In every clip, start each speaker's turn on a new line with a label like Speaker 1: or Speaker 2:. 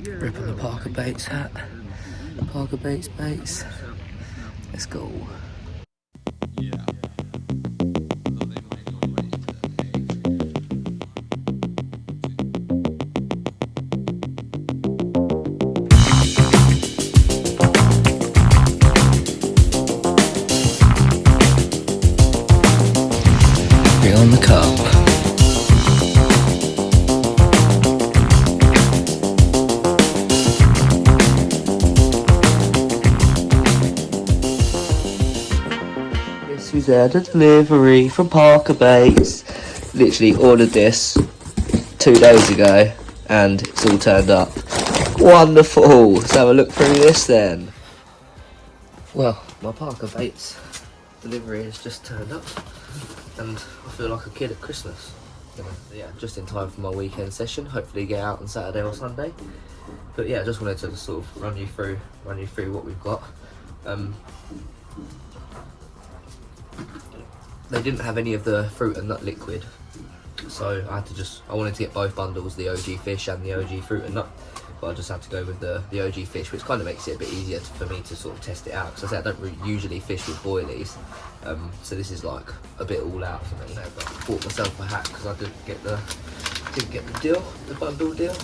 Speaker 1: Rip on the Parkerbaits hat. Parkerbaits baits. Let's go. Bring on the carp. Who's had a delivery from Parkerbaits. Literally ordered this 2 days ago and it's all turned up. Wonderful. Let's have a look through this then. Well, my Parkerbaits delivery has just turned up and I feel like a kid at Christmas. Yeah, just in time for my weekend session. Hopefully get out on Saturday or Sunday. But yeah, I just wanted to sort of run you through what we've got. They didn't have any of the fruit and nut liquid, so I wanted to get both bundles, the OG fish and the OG fruit and nut, but I just had to go with the OG fish, which kind of makes it a bit easier for me to sort of test it out, because I don't usually fish with boilies, so this is like a bit all out for me, but I bought myself a hat because I didn't get the deal, the bundle deal.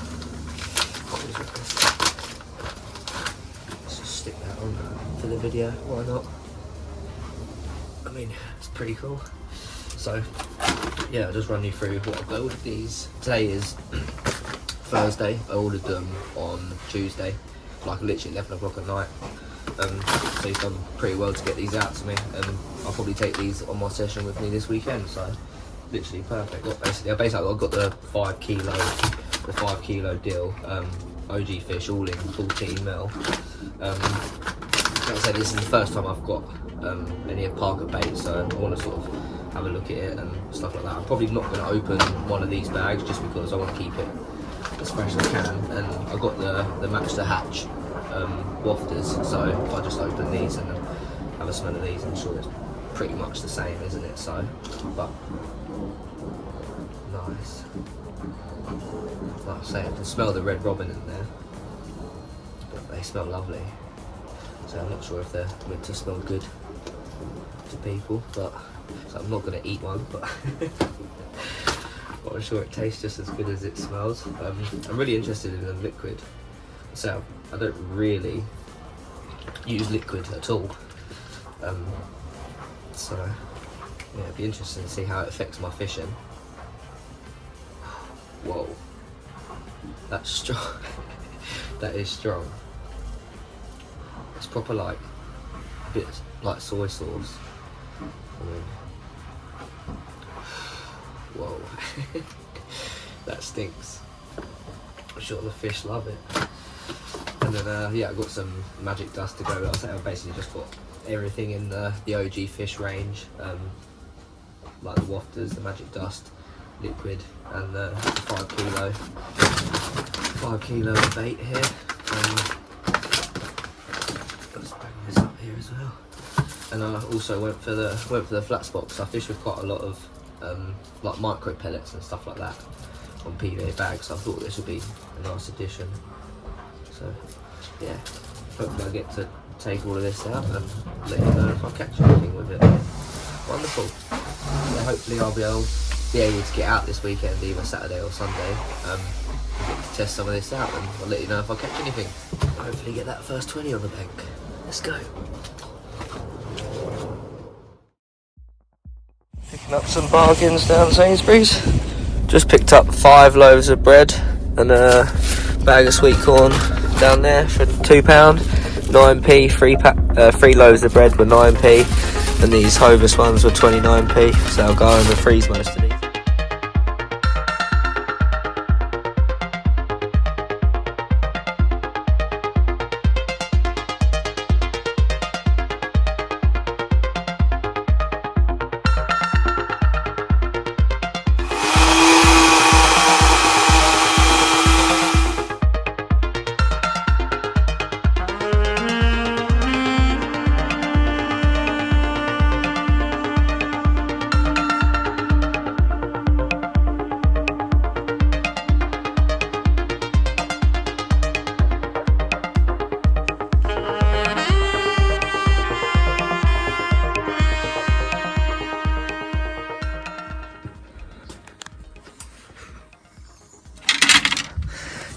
Speaker 1: Let's just stick that on for the video, why not? I mean, it's pretty cool. So yeah, I'll just run you through what I ordered these. Today is Thursday. I ordered them on Tuesday, like literally 11 o'clock at night. So he's done pretty well to get these out to me, and I'll probably take these on my session with me this weekend. So literally perfect. Basically I've got the 5 kilo deal. OG fish all in 14 mil. Like I said, this is the first time I've got any of Parkerbaits, so I want to sort of have a look at it and stuff like that. I'm probably not going to open one of these bags just because I want to keep it as fresh as I can. And I got the match to hatch wafters, so if I just open these and have a smell of these, I'm sure it's pretty much the same, isn't it? So, but nice. Like I say, I can smell the red robin in there, but they smell lovely. So I'm not sure if they're meant to smell good to people, but so I'm not going to eat one, but I'm sure it tastes just as good as it smells. I'm really interested in the liquid. So I don't really use liquid at all. So yeah, it'd be interesting to see how it affects my fishing. Whoa, that's strong. That is strong. It's proper like a bit like soy sauce. I mean, whoa, that stinks. I'm sure the fish love it. And then yeah, I got some magic dust to go with. I basically just got everything in the OG fish range, like the wafters, the magic dust, liquid, and the 5 kilo of bait here. This up here as well, and I also went for the flat spot because I fish with quite a lot of like micro pellets and stuff like that on PVA bags. So I thought this would be a nice addition. So yeah, hopefully I get to take all of this out and let you know if I catch anything with it. Wonderful. Yeah, hopefully I'll be able to get out this weekend, either Saturday or Sunday, and get to test some of this out, and I'll let you know if I catch anything. Hopefully get that first 20 on the bank. Let's go. Picking up some bargains down Sainsbury's. Just picked up 5 loaves of bread and a bag of sweet corn down there for £2. 9p, 3 loaves of bread were 9p, and these Hovis ones were 29p, so I'll go home and freeze most of these.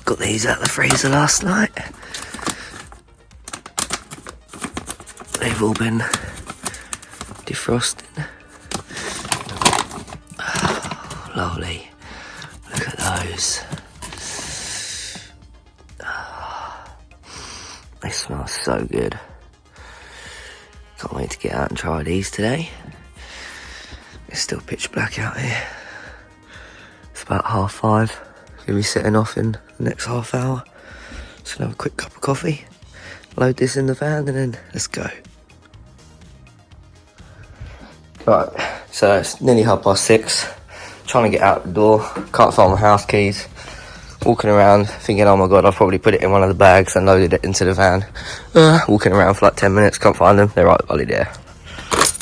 Speaker 1: Got these out of the freezer last night. They've all been defrosting. Oh, lovely. Look at those. Oh, they smell so good. Can't wait to get out and try these today. It's still pitch black out here. It's about 5:30. Gonna be setting off in the next half hour. Just gonna have a quick cup of coffee, load this in the van, and then let's go. Right, so it's nearly 6:30. Trying to get out the door. Can't find my house keys. Walking around thinking, oh my god, I've probably put it in one of the bags and loaded it into the van. Walking around for like 10 minutes, can't find them. They're right bloody there.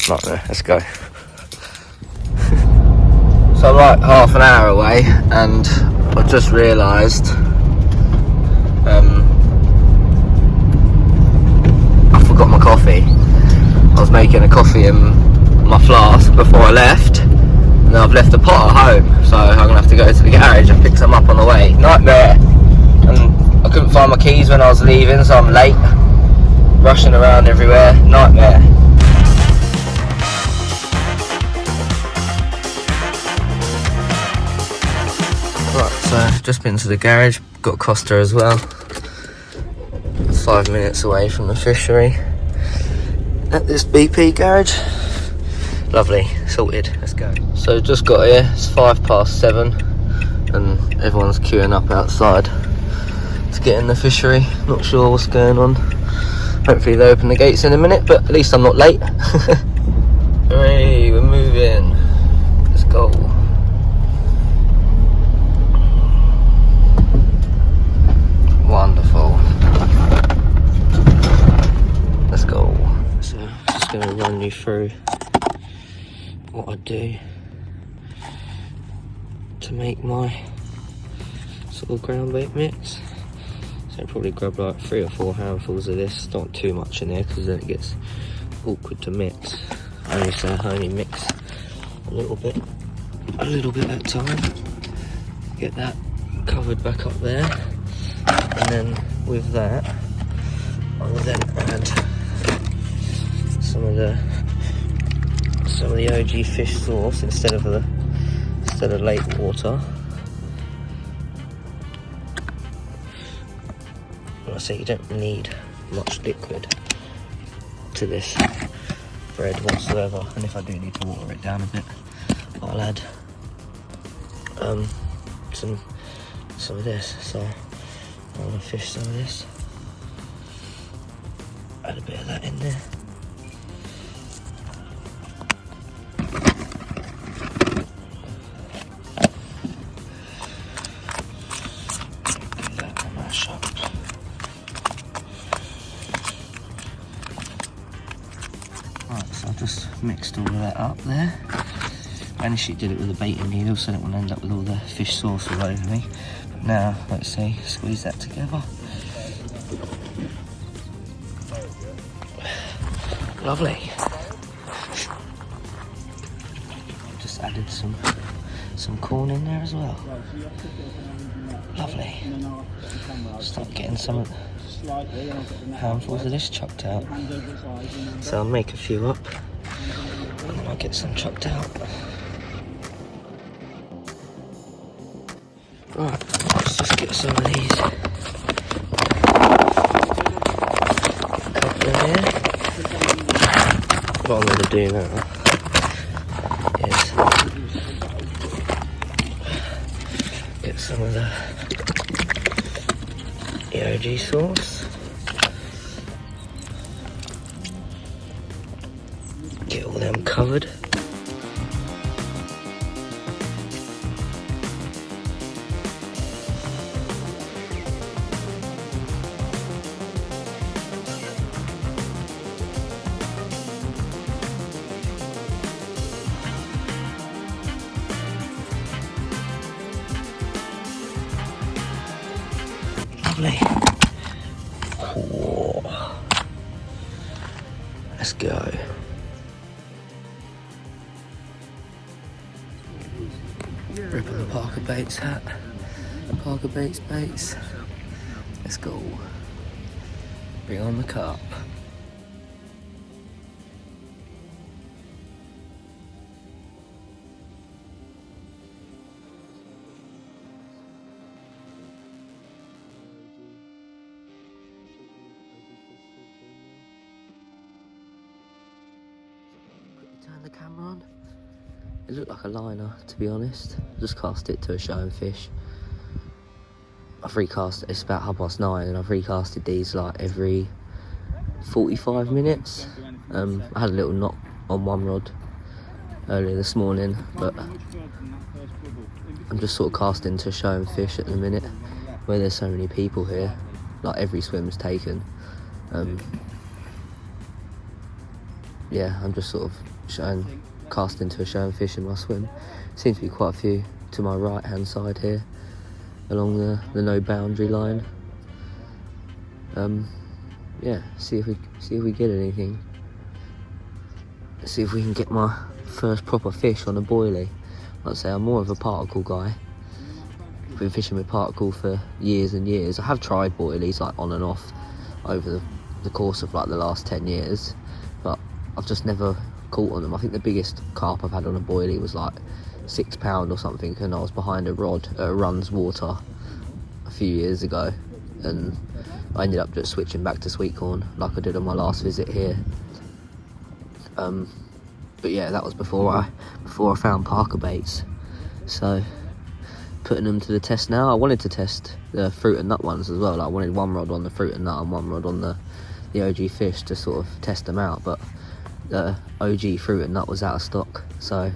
Speaker 1: Nightmare, let's go. So I'm like half an hour away and I just realised I forgot my coffee. I was making a coffee in my flask before I left. And I've left the pot at home, so I'm gonna have to go to the garage and pick some up on the way. Nightmare. And I couldn't find my keys when I was leaving, so I'm late. Rushing around everywhere. Nightmare. Right, so I've just been to the garage. Got Costa as well. 5 minutes away from the fishery. At this BP garage. Lovely, sorted, let's go. So just got here, it's 7:05 and everyone's queuing up outside to get in the fishery. Not sure what's going on. Hopefully they open the gates in a minute, but at least I'm not late. Hey, we're moving. Let's go. Wonderful. Let's go. So just going to run you through what I do to make my sort of ground bait mix. So I'll probably grab like 3 or 4 handfuls of this, not too much in there because then it gets awkward to mix. I only mix a little bit at a time. Get that covered back up there, and then with that I will then add some of the OG fish sauce instead of lake water. And I say you don't need much liquid to this bread whatsoever, and if I do need to water it down a bit, I'll add some of this. So I want to fish some of this, add a bit of that in there. Just mixed all of that up there. I initially did it with a baiting needle so I didn't want to end up with all the fish sauce all over me. But now, let's see, squeeze that together. Lovely. Just added some corn in there as well. Lovely. Start getting some handfuls of this chucked out. So I'll make a few up and then I'll get some chucked out. Right, let's just get some of these. Get a couple in here. What I'm going to do now is get some of the OG sauce. Get all them covered. Lovely. Whoa. Let's go. Ripping the Parkerbaits hat. Parkerbaits baits. Let's go. Bring on the carp. Turn the camera on. It looked like a liner, to be honest. Just cast it to a show and fish. I've recast, it's about 9:30 and I've recasted these like every 45 minutes. I had a little knock on one rod earlier this morning, but I'm just sort of casting to show and fish at the minute, where there's so many people here. Like every swim's taken. Yeah, I'm just sort of casting to a show and fish in my swim. Seems to be quite a few to my right hand side here, along the no boundary line. Yeah, see if we get anything. See if we can get my first proper fish on a boilie. Like I say, I'm more of a particle guy. I've been fishing with particle for years and years. I have tried boilies like on and off over the course of like the last 10 years, but I've just never caught on them. I think the biggest carp I've had on a boilie was like £6 or something, and I was behind a rod at Runs Water a few years ago, and I ended up just switching back to sweet corn like I did on my last visit here. But yeah, that was before I found Parkerbaits. So putting them to the test now. I wanted to test the fruit and nut ones as well. Like I wanted one rod on the fruit and nut and one rod on the OG fish to sort of test them out, but the OG fruit and nut was out of stock, so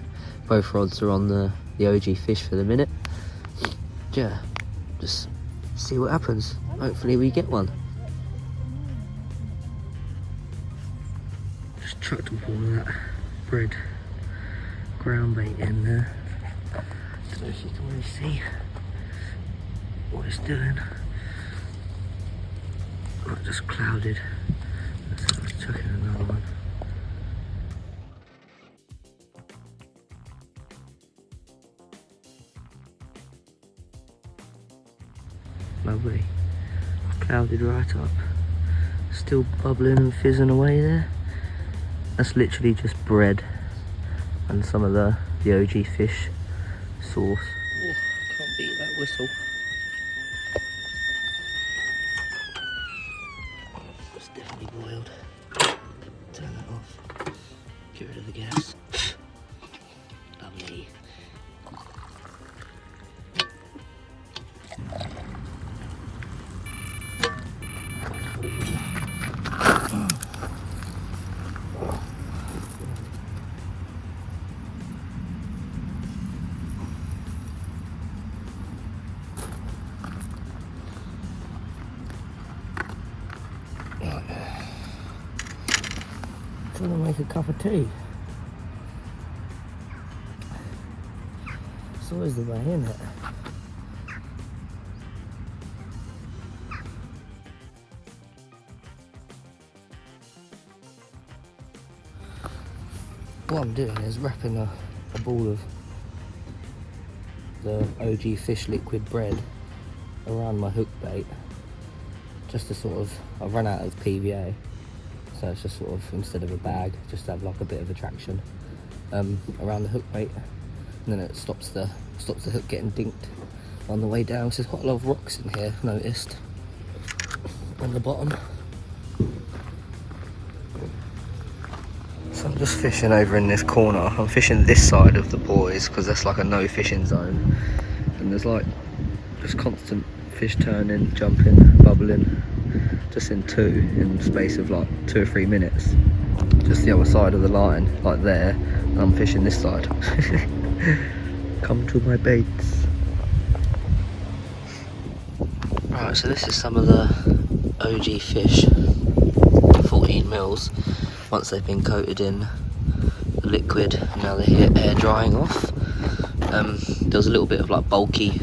Speaker 1: both rods are on the OG fish for the minute. Yeah, just see what happens. Hopefully we get one. Just chucked all of that bread ground bait in there. Don't know if you can really see what it's doing. Oh, just clouded. Let's chuck in another one. Lovely. Clouded right up. Still bubbling and fizzing away there. That's literally just bread and some of the OG fish sauce. Oh, can't beat that whistle. It's definitely boiled. Turn that off. Get rid of the gas. Lovely. Trying to make a cup of tea. It's always the way, isn't it? What I'm doing is wrapping a ball of the OG fish liquid bread around my hook bait, just to sort of, I've run out of PVA, so it's just sort of, instead of a bag, just to have like a bit of attraction around the hook bait, and then it stops the hook getting dinked on the way down. So there's quite a lot of rocks in here, I've noticed, on the bottom. So I'm just fishing over in this corner. I'm fishing this side of the buoys because that's like a no fishing zone, and there's like just constant fish turning, jumping, bubbling, just in the space of like 2 or 3 minutes. Just the other side of the line, like there, and I'm fishing this side. Come to my baits. Right, so this is some of the OG fish, 14 mils. Once they've been coated in the liquid, now they're here air drying off. There was a little bit of like bulky,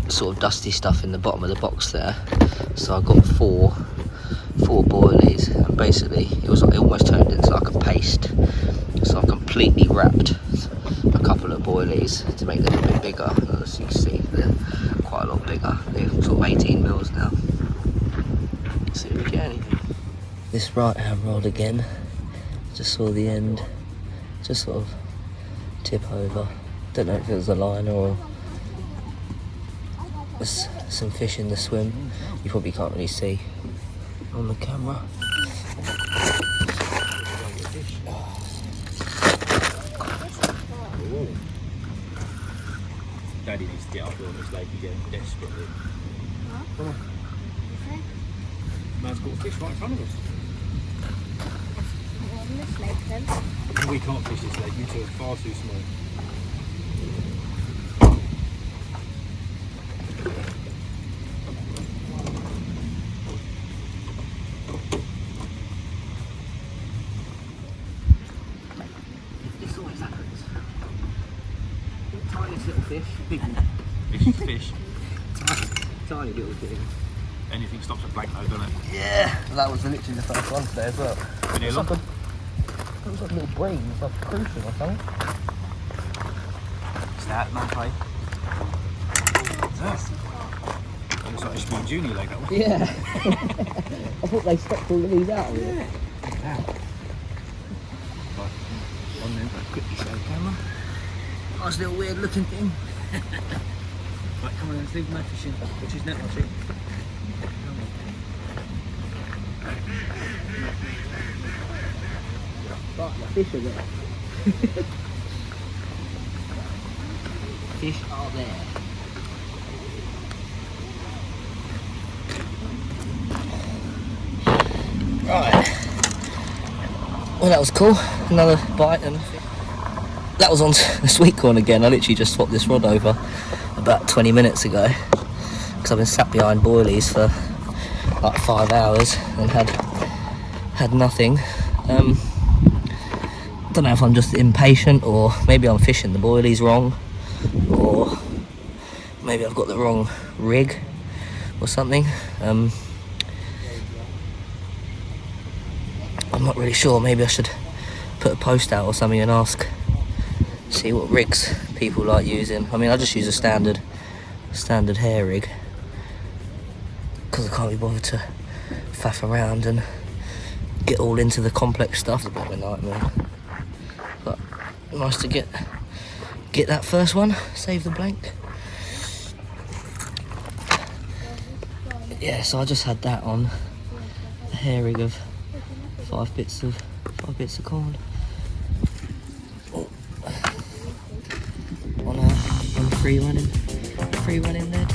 Speaker 1: sort of dusty stuff in the bottom of the box there, so I got four boilies, and basically it almost turned into like a paste. So I completely wrapped a couple of boilies to make them a bit bigger. As you can see, they're quite a lot bigger. They're sort of 18 mils now. Let's see if we get anything. This right hand rod again, just saw the end just sort of tip over. Don't know if it was a liner or there's some fish in the swim. You probably can't really see on the camera.
Speaker 2: Daddy needs to get up on this lake again, desperately. Huh? Man's got a fish right in front of us.
Speaker 3: On this lake then?
Speaker 2: We can't fish this lake, you two are far too small.
Speaker 1: This always happens. Tiniest little fish, big one.
Speaker 2: Fish.
Speaker 1: Tiny little thing.
Speaker 2: Anything stops at blank though, doesn't it?
Speaker 1: Yeah, that was literally the first one today as well.
Speaker 2: Been here
Speaker 1: It
Speaker 2: long?
Speaker 1: was like a little brain, it's like a crucial or something.
Speaker 2: Is that man play? What's that? That looks like it should be a junior leg, that one.
Speaker 1: Yeah. I thought they stopped all of these out of it.
Speaker 2: Right, on then, quickly show the camera.
Speaker 1: Nice little weird looking thing.
Speaker 2: Right, come on, let's leave my fishing. Which is net watching.
Speaker 1: Right, the fish are there. Fish are there. Right. Well, that was cool. Another bite and that was on the sweet corn again. I literally just swapped this rod over about 20 minutes ago because I've been sat behind boilies for like 5 hours and had nothing. I don't know if I'm just impatient or maybe I'm fishing the boilies wrong or maybe I've got the wrong rig or something. I'm not really sure. Maybe I should put a post out or something and see what rigs people like using. I mean, I just use a standard hair rig because I can't be bothered to faff around and get all into the complex stuff. It's a bit of a nightmare. But nice to get that first one, save the blank. Yeah, so I just had that on a hair rig of 5 bits of corn. Oh. On free running lead.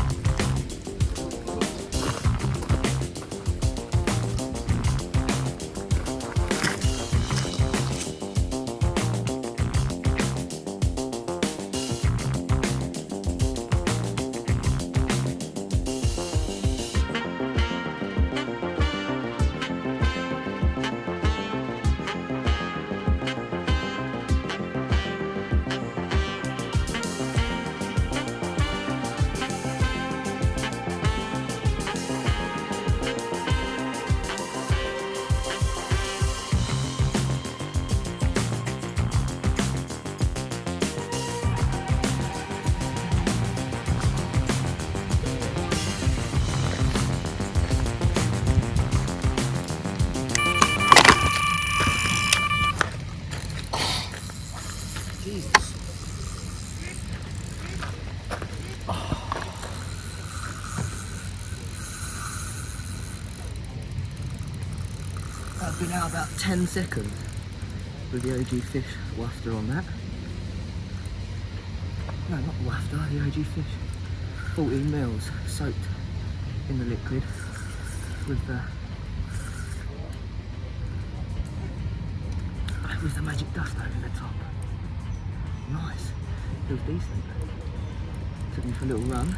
Speaker 1: I've been out about 10 seconds with the OG fish wafter on that. No, not wafter, the OG fish. 14 mils soaked in the liquid with the magic dust over the top. Nice, feels decent. Took me for a little run.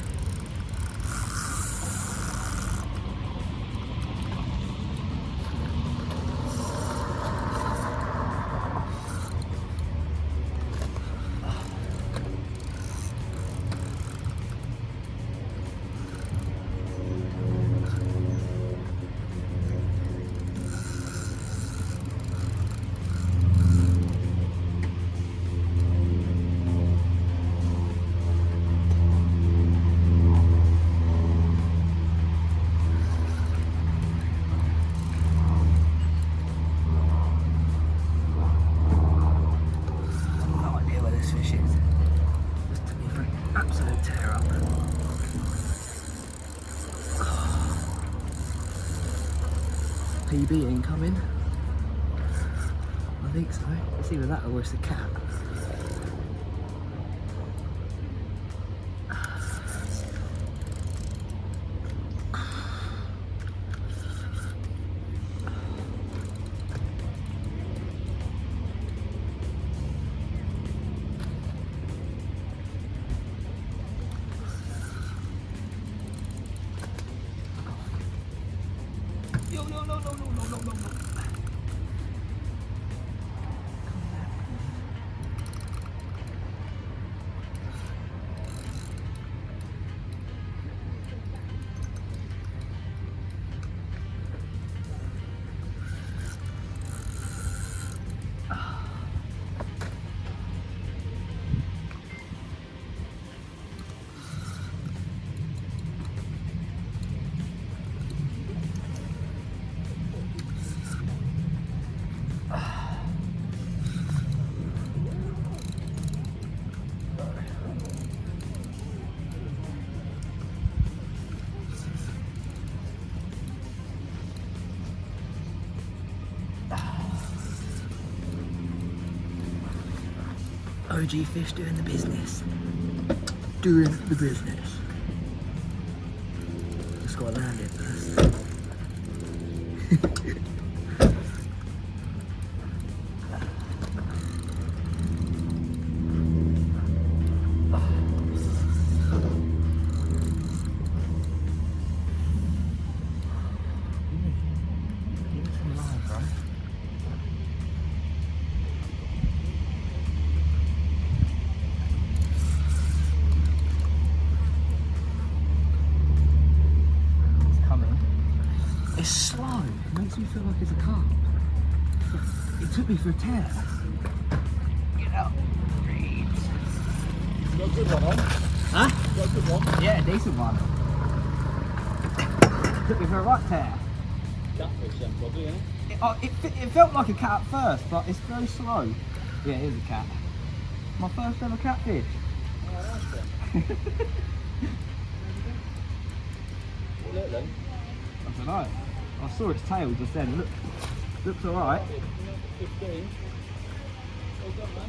Speaker 1: NewPB ain't coming. I think so. It's either that or it's a cat. No. OG fish doing the business. Doing the business. Just gotta land it first. It's slow. It makes me feel like it's a carp. It took me for a tear. Get out. Breathe.
Speaker 2: You got a good one on?
Speaker 1: Huh?
Speaker 2: You got a good one?
Speaker 1: Yeah, decent one. Took me for a right tear.
Speaker 2: Catfish then probably, isn't it?
Speaker 1: It felt like a cat at first, but it's very slow. Yeah, it is a cat. My first ever catfish.
Speaker 2: Oh, nice one. What look then?
Speaker 1: I don't know. I saw its tail just then. Looks alright.
Speaker 2: 15. What's that, man?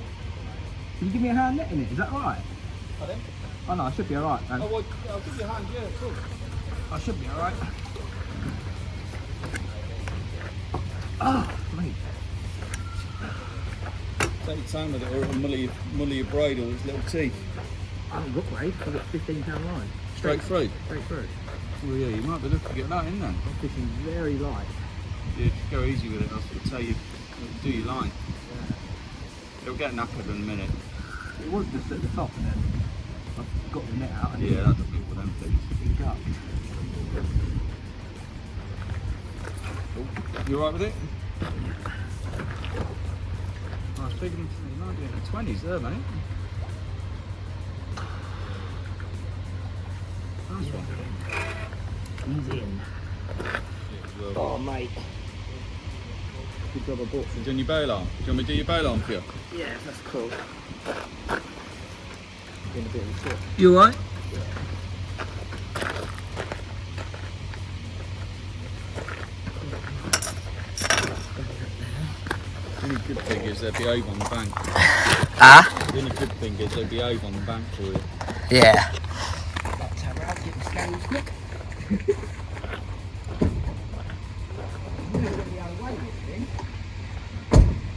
Speaker 1: Can you give me a hand netting it? Is that right?
Speaker 2: Pardon?
Speaker 1: Oh no, I should be alright.
Speaker 2: Oh, well, I'll give you a hand, yeah, cool.
Speaker 1: I should be alright. Oh, mate.
Speaker 2: Take your time with it, or it'll mully your braid or his little teeth.
Speaker 1: I haven't got braid. I've got 15-pound line.
Speaker 2: Straight through?
Speaker 1: Straight through.
Speaker 2: Well, yeah, you might be looking to get that in then.
Speaker 1: I'm fishing very light.
Speaker 2: Yeah, just go easy with it, I'll sort of tell you, do your line.
Speaker 1: Yeah.
Speaker 2: It'll get knackered in a minute.
Speaker 1: It was just at the top and then I've got the net out and
Speaker 2: Yeah, that doesn't look for them things.
Speaker 1: pick up.
Speaker 2: You alright with it? I was thinking you might be in the 20s there, mate. Nice one.
Speaker 1: He's in. Oh, mate. Good job I bought some.
Speaker 2: You doing your bail arm? Do you want me to do your bail arm for you?
Speaker 1: Yeah, that's cool. Been a bit of a trip.
Speaker 2: You alright? The only good thing is they'll behave on the bank.
Speaker 1: Ah?
Speaker 2: The only good thing is they'll behave on the bank for you.
Speaker 1: Yeah. Let's have out, get the scales quick.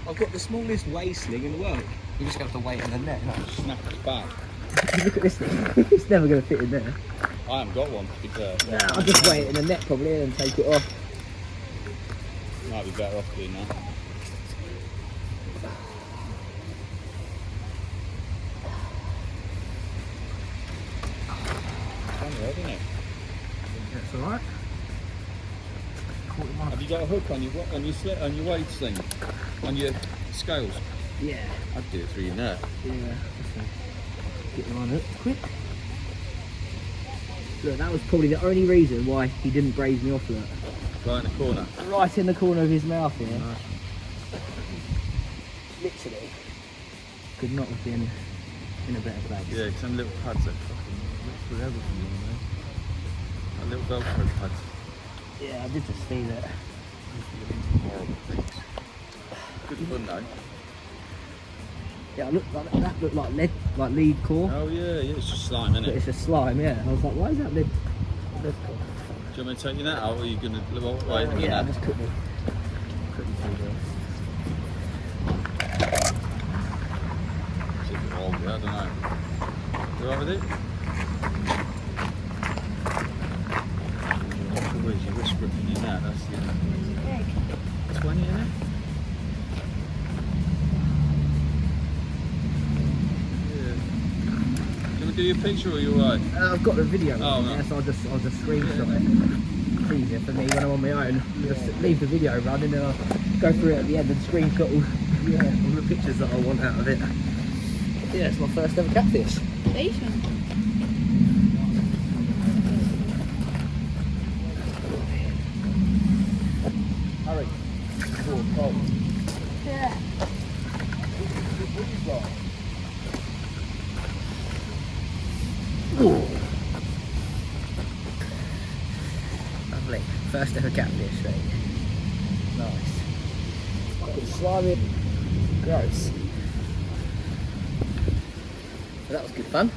Speaker 1: I've got the smallest weigh sling in the world. You just have to weight in the net. No.
Speaker 2: Snap its back.
Speaker 1: Look at this thing. It's never going to fit in there.
Speaker 2: I haven't got one, to be fair.
Speaker 1: No, I'll just weigh it in the net probably and take it off.
Speaker 2: Might be better off doing that. Isn't it?
Speaker 1: That's alright.
Speaker 2: Have you got a hook on your weight sling? On your scales?
Speaker 1: Yeah.
Speaker 2: I'd do it through your net.
Speaker 1: Yeah. Get them on it quick. Look, that was probably the only reason why he didn't braise me off. Look.
Speaker 2: Right in the corner.
Speaker 1: Right in the corner of his mouth here.
Speaker 2: Nice.
Speaker 1: Literally. Could not have been in a better place.
Speaker 2: Yeah, because them little pads that fucking look through everything on there. That little Velcro pads.
Speaker 1: Yeah, I did just see that.
Speaker 2: Good fun though.
Speaker 1: Yeah, that looked like lead, like lead core.
Speaker 2: Oh yeah, it's just slime, isn't
Speaker 1: But
Speaker 2: it?
Speaker 1: it's just slime, yeah. I was like, why is that lead core?
Speaker 2: Do you want me to take you that out, or are you going to wait a
Speaker 1: Yeah,
Speaker 2: minute?
Speaker 1: just quickly do this.
Speaker 2: See if it will, I don't know. You alright with it? Where's your wrist gripping in that? That's the egg. 20 in it? Do your picture or are you alright?
Speaker 1: I've got the video
Speaker 2: Oh,
Speaker 1: on
Speaker 2: no.
Speaker 1: there, so I'll just screenshot it. It's easier for me when I'm on my own. I'll just leave the video running and I'll go through it at the end and screenshot all the pictures that I want out of it. Yeah, it's my first ever catfish. Hurry.
Speaker 3: Yeah.
Speaker 1: Ooh. Lovely. First ever catfish, right? Nice. Fucking slimy. Gross. But that was good fun.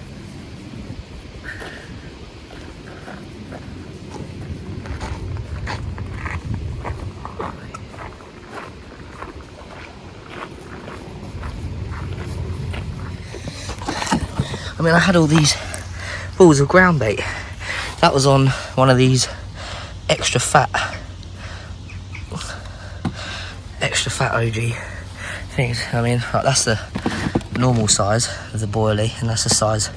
Speaker 1: I mean, I had all these balls of ground bait. That was on one of these extra fat OG things. I mean, like, that's the normal size of the boilie, and that's the size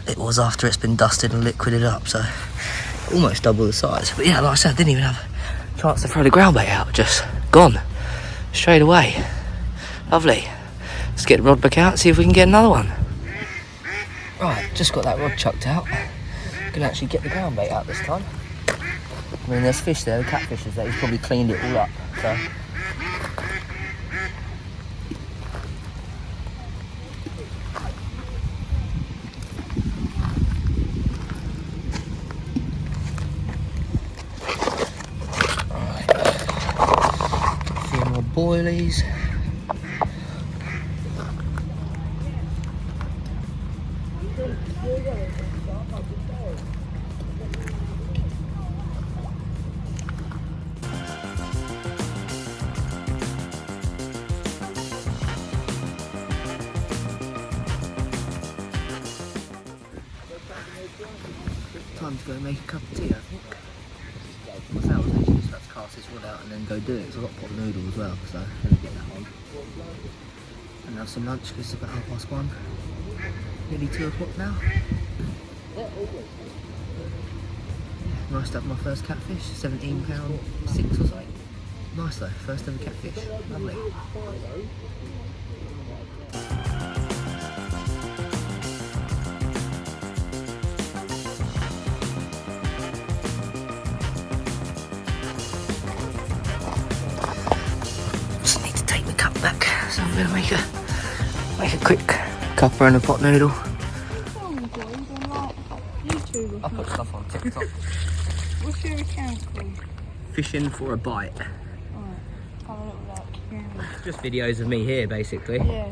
Speaker 1: it was after it's been dusted and liquided up, so almost double the size. But yeah, like I said, I didn't even have a chance to throw the ground bait out, just gone straight away. Lovely. Let's get the rod back out and see if we can get another one. Right, just got that rod chucked out. Can actually get the ground bait out this time. I mean, there's fish there, the catfish is there. He's probably cleaned it all up. So. Right. A few more boilies. Time to go make a cup of tea, I think. My felt was actually just about to cast this wood out and then go do it, so I've got pot noodle as well, so let me get that on. And have some lunch because it's about 1:30. Nearly 2 o'clock now. Nice to have my first catfish, £17.6 or something. Nice though, first ever catfish. Lovely. Just need to take the cup back, so I'm gonna make a quick cuppa and a pot noodle. I put stuff on TikTok.
Speaker 3: What's your account called?
Speaker 1: Fishingforabite.
Speaker 3: Alright, have a little look.
Speaker 1: Just videos of me here basically.
Speaker 3: Yeah.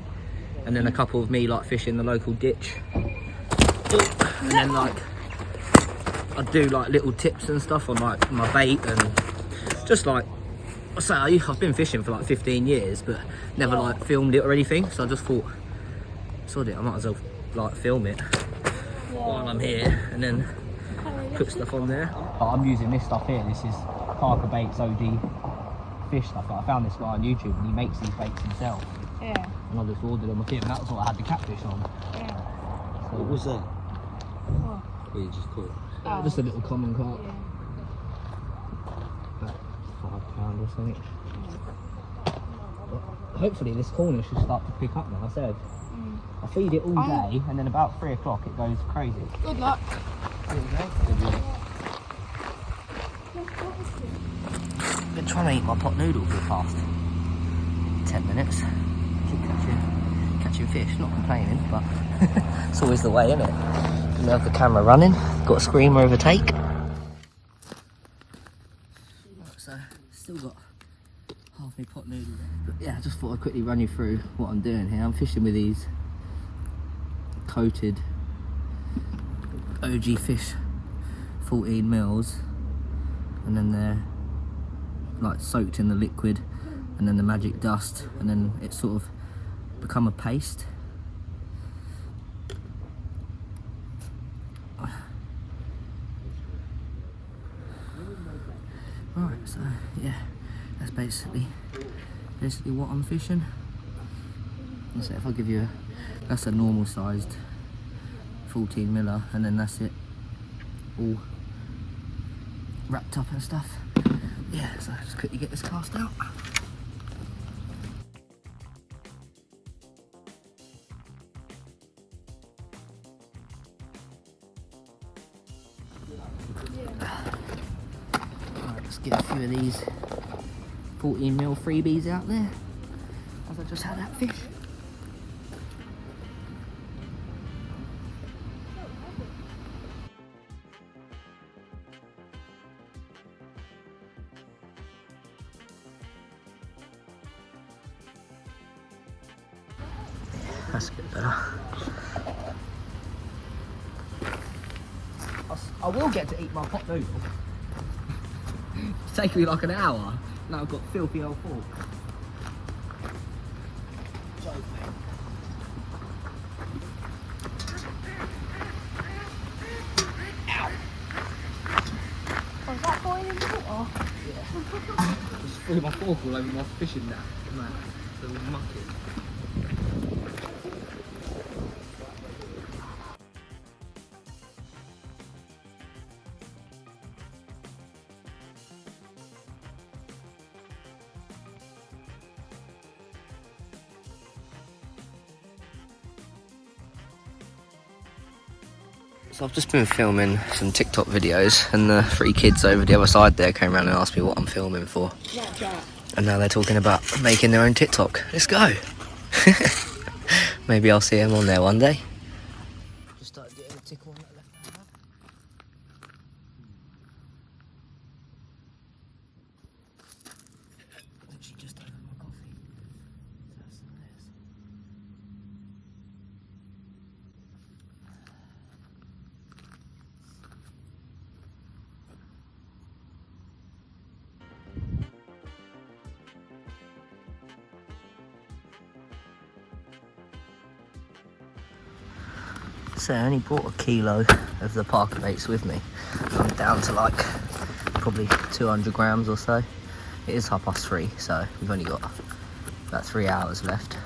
Speaker 1: And then a couple of me like fishing the local ditch. And then like I do like little tips and stuff on like my bait and just like I say I've been fishing for like 15 years but never like filmed it or anything, so I just thought sod it, I might as well like film it while I'm here and then put stuff on there. I'm using this stuff here. This is Parkerbaits OG fish stuff. I found this guy on YouTube and he makes these baits himself.
Speaker 3: Yeah.
Speaker 1: And I just ordered them off him and that's what I had the catfish on.
Speaker 3: Yeah.
Speaker 1: So,
Speaker 2: What was that?
Speaker 3: What?
Speaker 2: What you just caught?
Speaker 3: Oh.
Speaker 1: just a little common carp.
Speaker 3: Yeah.
Speaker 1: About £5 or something. But hopefully this corner should start to pick up now. I said I feed it all day and then about 3 o'clock it goes crazy.
Speaker 3: Good luck.
Speaker 1: There you go. Good luck. I've been trying to eat my pot noodle for the past 10 minutes. Keep catching fish, not complaining, but it's always the way, isn't it? We have the camera running, got a Ccmoore overtake. Right, so still got half my pot noodle. But yeah, I just thought I'd quickly run you through what I'm doing here. I'm fishing with these coated OG Fish 14 mils, and then they're like soaked in the liquid and then the magic dust, and then it's sort of become a paste. Alright, so yeah, that's basically what I'm fishing. So if I give you that's a normal sized 14 miller, and then that's it all wrapped up and stuff. Yeah, so just quickly get this cast out. Alright, let's get a few of these 14 mil freebies out there, as I just had that fish. That's a bit better. I will get to eat my pot noodle. It's taken me like an hour. Now I've got filthy old fork. Ow!
Speaker 3: Was that boiling water?
Speaker 1: Yeah. Just threw my fork all over my fishing net. Man, it's all mucky. So I've just been filming some TikTok videos, and the 3 kids over the other side there came around and asked me what I'm filming for. And now they're talking about making their own TikTok. Let's go! Maybe I'll see them on there one day. Just started getting a tickle on that left hand. Literally just over my coffee. So that's nice. So I only brought a kilo of the Parkerbaits with me. I'm down to like probably 200 grams or so. It is 3:30, so we've only got about 3 hours left.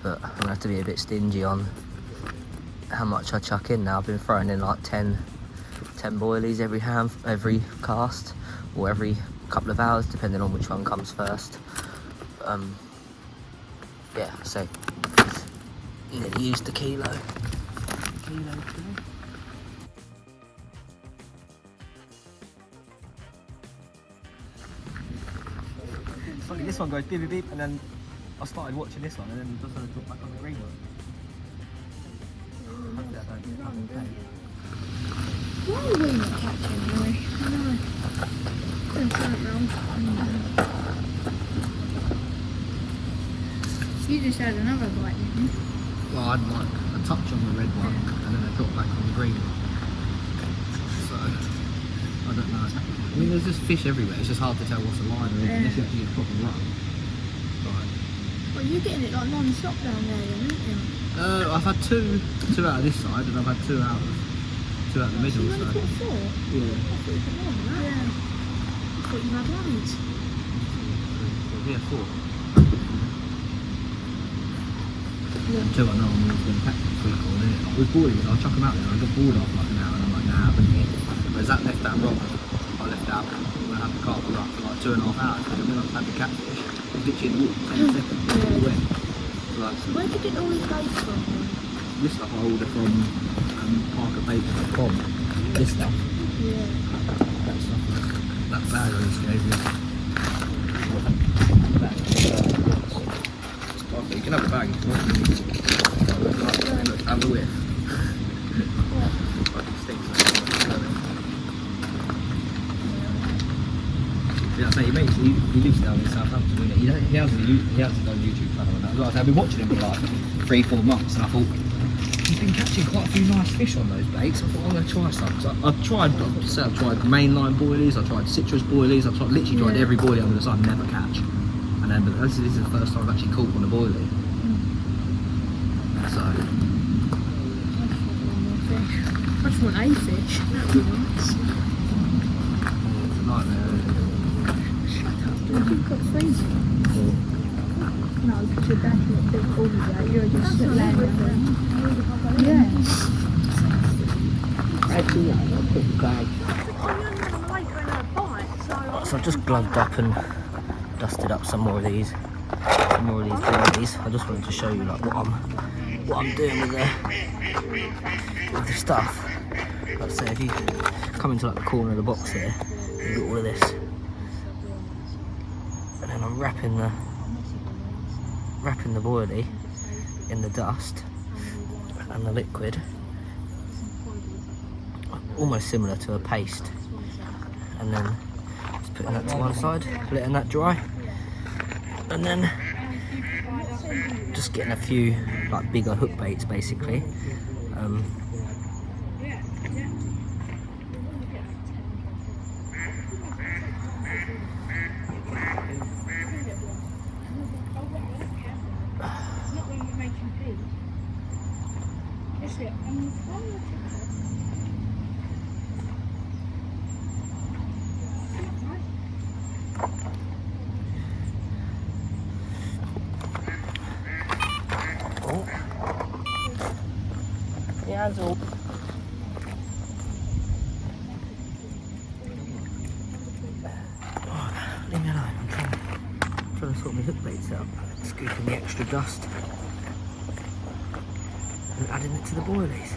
Speaker 1: But I'm gonna have to be a bit stingy on how much I chuck in now. I've been throwing in like 10 boilies every cast, or every couple of hours, depending on which one comes first. Yeah, so nearly used the kilo. Funny, this one goes beep beep beep, and then I started watching this one, and then it just sort of back on the green one. Hopefully I don't get unpaid.
Speaker 3: Why are we not catching, really? I know. Couldn't turn it round. You just had another bite, didn't you?
Speaker 1: Well, I'd like a touch on the red one, and then I dropped back on the green one. So, I don't know. I mean, there's just fish everywhere. It's just hard to tell what's a line, unless you actually get a proper run. Right.
Speaker 3: Well, you're getting it like non-stop down there, then, aren't you?
Speaker 1: I've had two out of this side, and I've had two out of the middle.
Speaker 3: You only caught 4?
Speaker 1: Yeah.
Speaker 3: I thought you had more than that. Yeah. I thought you had loads.
Speaker 1: Yeah, 4. Yeah. Two I know I'm always going to catch this week or there. With boilies, I'll chuck them out there. I got bored off like an hour, and I'm like, nah, I bring it in. Whereas that left out wrong. I left out when I had the carpy up for like 2.5 hours, and then I had the catfish. It was literally in the water, 10 seconds.
Speaker 3: Yeah.
Speaker 1: Wet. Like,
Speaker 3: Where did you get all these baits from?
Speaker 1: this stuff I order from Parkerbaits.com. This stuff.
Speaker 3: Yeah.
Speaker 1: That stuff. That bag I just gave you. You can have a bag if you want. Look, have a whiff. Fucking stinks.
Speaker 2: Yeah, I say he lives down in Southampton, doesn't he? He has his own YouTube channel and that. Like I say, I've been watching him for like 3-4 months, and I thought he's been catching quite a few nice fish on those baits. I thought I'm going to try some. So I've tried mainline boilies, I've tried citrus boilies, I've literally tried every boilie under the sun, never catch. And then, but this is the first time I've actually caught on a boilie. So
Speaker 3: I just want a fish. That'd be nice.
Speaker 2: it's a nightmare.
Speaker 3: Shut up, dude. You've got freezing. No, because your dad not big all of that. You're just laying there. Yes.
Speaker 1: Actually, I'll put the bag.
Speaker 2: So I've just gloved up and dusted up some more of these boilies. I just wanted to show you like what I'm doing with the stuff. Like I say, if you come into like the corner of the box here, you've got all of this, and then I'm wrapping the boilie in the dust and the liquid, almost similar to a paste, and then just putting that to one side, letting that dry, and then just getting a few like bigger hook baits basically. Yeah, so leave me alone. I'm trying to sort my hook baits out, scooping the extra dust and adding it to the boilies.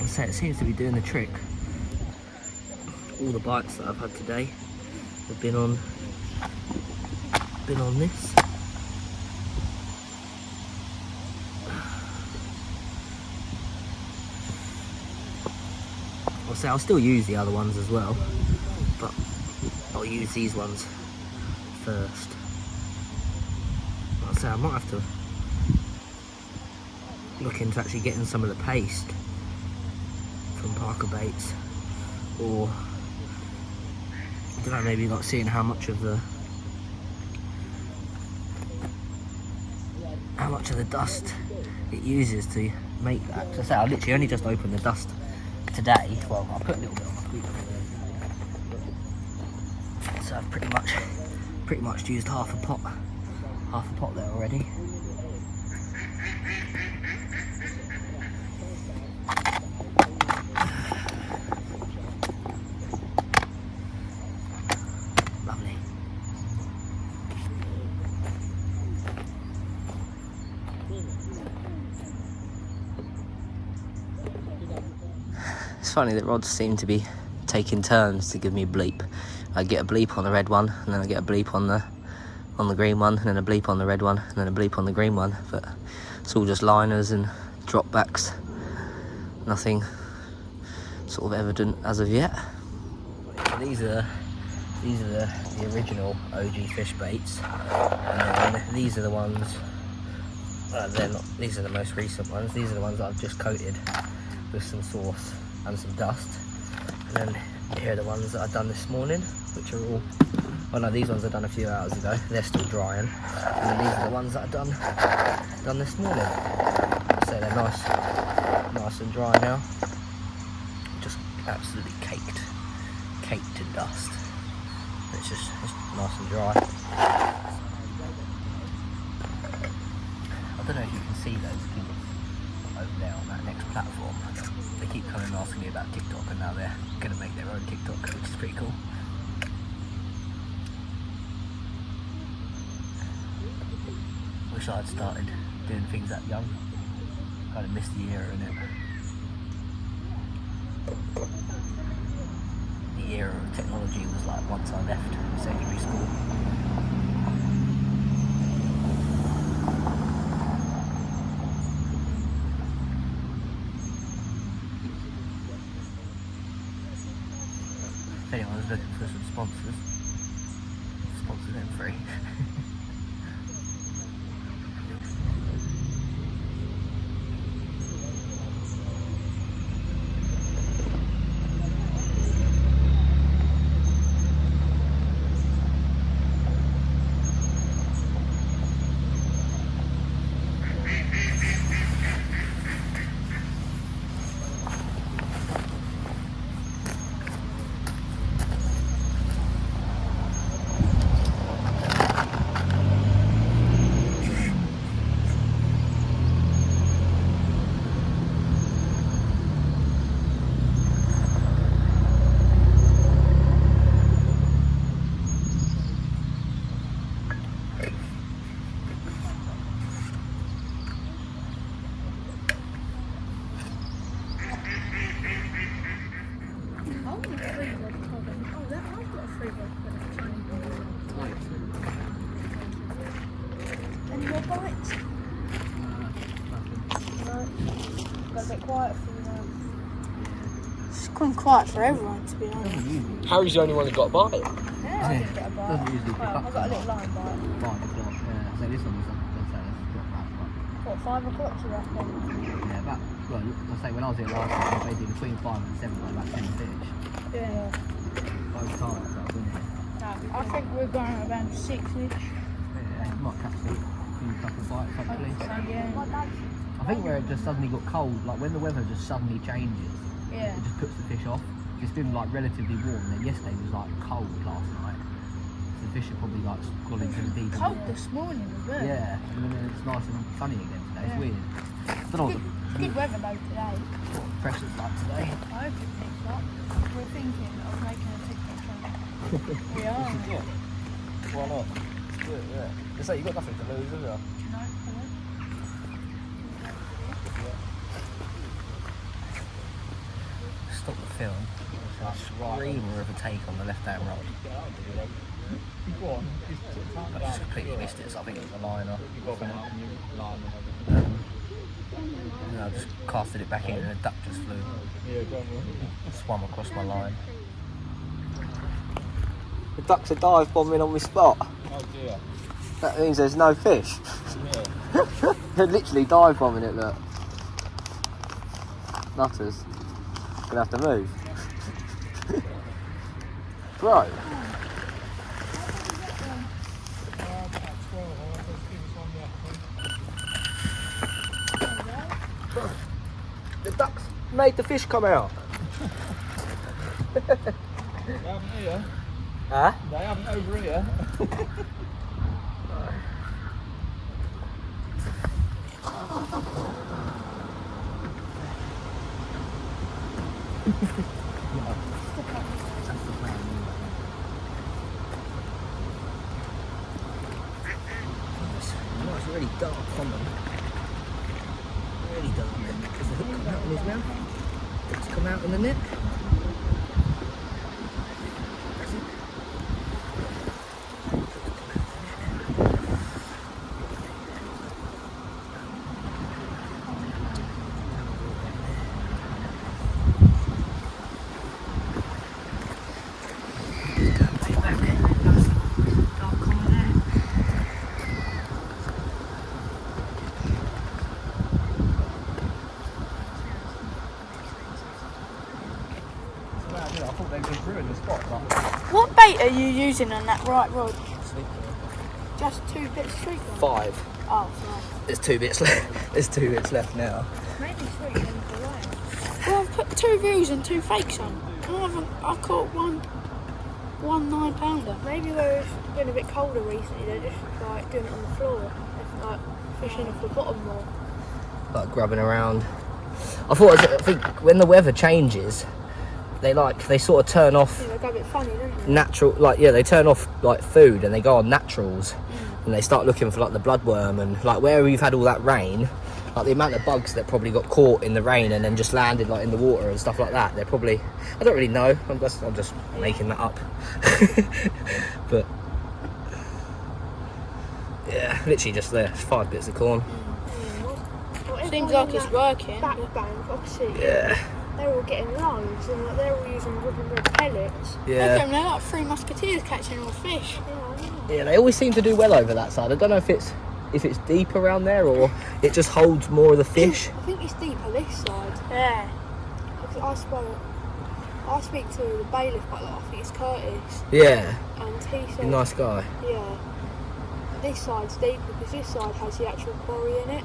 Speaker 2: I say it seems to be doing the trick. All the bites that I've had today have been on this. I'll still use the other ones as well, but I'll use these ones first. I'll say I might have to look into actually getting some of the paste from Parkerbaits, or I don't know, maybe like seeing how much of the dust it uses to make that. So I say I literally only just opened the dust today. Well, I'll put a little bit on my scoop. So I've pretty much used half a pot there already. Lovely. It's funny that rods seem to be taking turns to give me a bleep. I get a bleep on the red one, and then I get a bleep on the green one, and then a bleep on the red one, and then a bleep on the green one. But it's all just liners and drop backs. Nothing sort of evident as of yet. These are the original OG fish baits, and then these are the ones. These are the most recent ones. These are the ones that I've just coated with some sauce and some dust, and then here are the ones that I've done this morning, which are all, well no, these ones I've done a few hours ago, they're still drying, and then these are the ones that I've done this morning. So they're nice and dry now, just absolutely caked in dust. It's just nice and dry. I don't know if you can see those kids over there on that next platform. They keep coming and asking me about TikTok, and now they're going to make their own TikTok, which is pretty cool. Wish I had started doing things that young. Kind of missed the era, innit? The era of technology was like once I left secondary school. If anyone's looking for some sponsors, sponsor them free.
Speaker 3: Any more bites? No. Got a bit quiet for you now. It's gone quiet for everyone, to be honest.
Speaker 1: Harry's the only one that got a bite.
Speaker 3: Yeah, I didn't get a bite.
Speaker 2: Doesn't usually pick
Speaker 3: Well,
Speaker 2: up
Speaker 3: I got a
Speaker 2: till
Speaker 3: little line bite.
Speaker 2: 5 o'clock. Yeah, so this one was got back.
Speaker 3: What, 5 o'clock you reckon?
Speaker 2: Yeah, about, well, I say when I was here last time, basically between 5 and 7, like about 10 fish.
Speaker 3: Yeah.
Speaker 2: Both times I was in here.
Speaker 3: I think we're going around 6-ish.
Speaker 2: Yeah, you might catch a few couple bites hopefully.
Speaker 3: So, yeah.
Speaker 2: I think where it just suddenly got cold, like when the weather just suddenly changes,
Speaker 3: Yeah.
Speaker 2: it just puts the fish off. It's been like relatively warm, and then yesterday was like cold last night. So the fish are probably like gone into the deep.
Speaker 3: Cold this morning as well.
Speaker 2: Yeah, and then it's nice and sunny again today. It's
Speaker 3: Yeah.
Speaker 2: weird. I don't know what
Speaker 3: It's good weather though today.
Speaker 2: the pressure's like today.
Speaker 3: I hope it picks up. We're thinking of making a TikTok channel. We are.
Speaker 1: Why not? Let's do it, yeah. It's like you've got nothing to lose, have you?
Speaker 3: No,
Speaker 2: Stop the film. There's a screamer of a take on the left-hand rod. I just completely missed it, so I think it was a liner. And I just casted it back in, and a duck just flew. Swam across my line. The ducks are dive bombing on my spot.
Speaker 1: Oh dear.
Speaker 2: That means there's no fish.
Speaker 1: Yeah.
Speaker 2: They're literally dive bombing it, look. Nutters. Gonna have to move. Bro. The ducks made the fish come out.
Speaker 1: They haven't here.
Speaker 2: Huh?
Speaker 1: They haven't over here.
Speaker 2: It's really dark on them. Really dark. Does the hook come out in his mouth? Hooks come out in the neck.
Speaker 3: What bait are you using on that right rod? Just 2 bits sweet one?
Speaker 2: 5.
Speaker 3: Oh, sorry.
Speaker 2: There's 2 bits left. There's 2 bits left now.
Speaker 3: Maybe sweet one for later. Well, I've put 2 reels and 2 fakes on. And I caught one 9-pounder. Maybe where it's been a bit colder recently, they're just like doing it on the floor. It's like fishing off the bottom more.
Speaker 2: Like grubbing around. I think when the weather changes, they sort of turn off
Speaker 3: Yeah, they go a bit funny, don't they?
Speaker 2: natural, like, yeah, they turn off like food and they go on naturals, and they start looking for like the bloodworm, and like where we've had all that rain, like the amount of bugs that probably got caught in the rain and then just landed like in the water and stuff like that, they're probably, I don't really know, I'm just making that up. But yeah, literally just there, 5 bits of corn.
Speaker 3: Seems like it's working. Back bank, opposite.
Speaker 2: Yeah,
Speaker 3: they're all getting loads, and like, they're all using rubber red pellets.
Speaker 2: Yeah.
Speaker 3: Look at them, they're like three musketeers catching all fish. Yeah, I know.
Speaker 2: Yeah, they always seem to do well over that side. I don't know if it's deep around there or it just holds more of the fish.
Speaker 3: I think it's deeper this side.
Speaker 4: Yeah.
Speaker 3: Because I speak to the bailiff quite a lot. I think it's Curtis.
Speaker 2: Yeah.
Speaker 3: And he said,
Speaker 2: Nice guy.
Speaker 3: yeah, this side's deeper because this side has the actual quarry in it.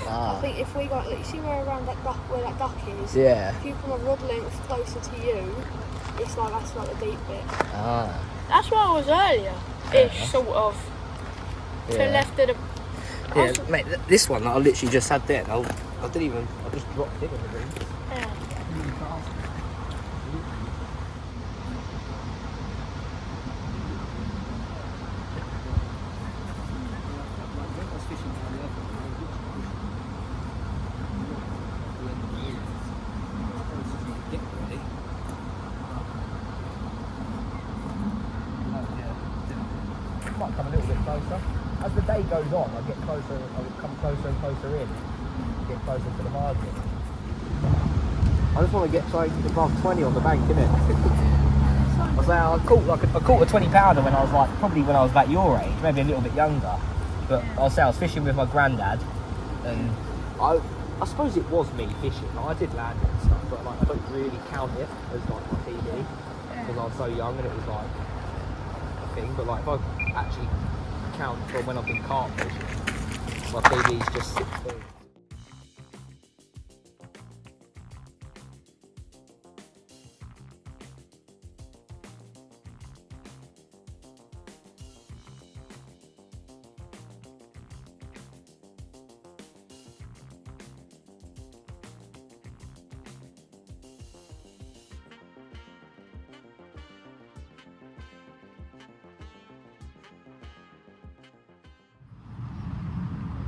Speaker 3: I think if we got, like, you see where that duck is?
Speaker 2: Yeah.
Speaker 3: If you come a rod length closer to you, it's like that's like the deep bit.
Speaker 4: That's where I was earlier. Ish, sort of. To the left of the.
Speaker 2: Yeah, mate, this one that I literally just had there, I just dropped it in the room.
Speaker 4: Yeah.
Speaker 2: Might come a little bit closer. As the day goes on, I get closer, I come closer and closer in, get closer to the margin. I just want to get something above 20 on the bank, innit? I say I caught a 20 pounder when I was like, probably when I was about your age, maybe a little bit younger. But I'll say I was fishing with my granddad, and I suppose it was me fishing. Like, I did land it and stuff, but like I don't really count it as like my PB because I was so young and it was like a thing. But like if I actually count from when I've been carp fishing, my PB's just 16.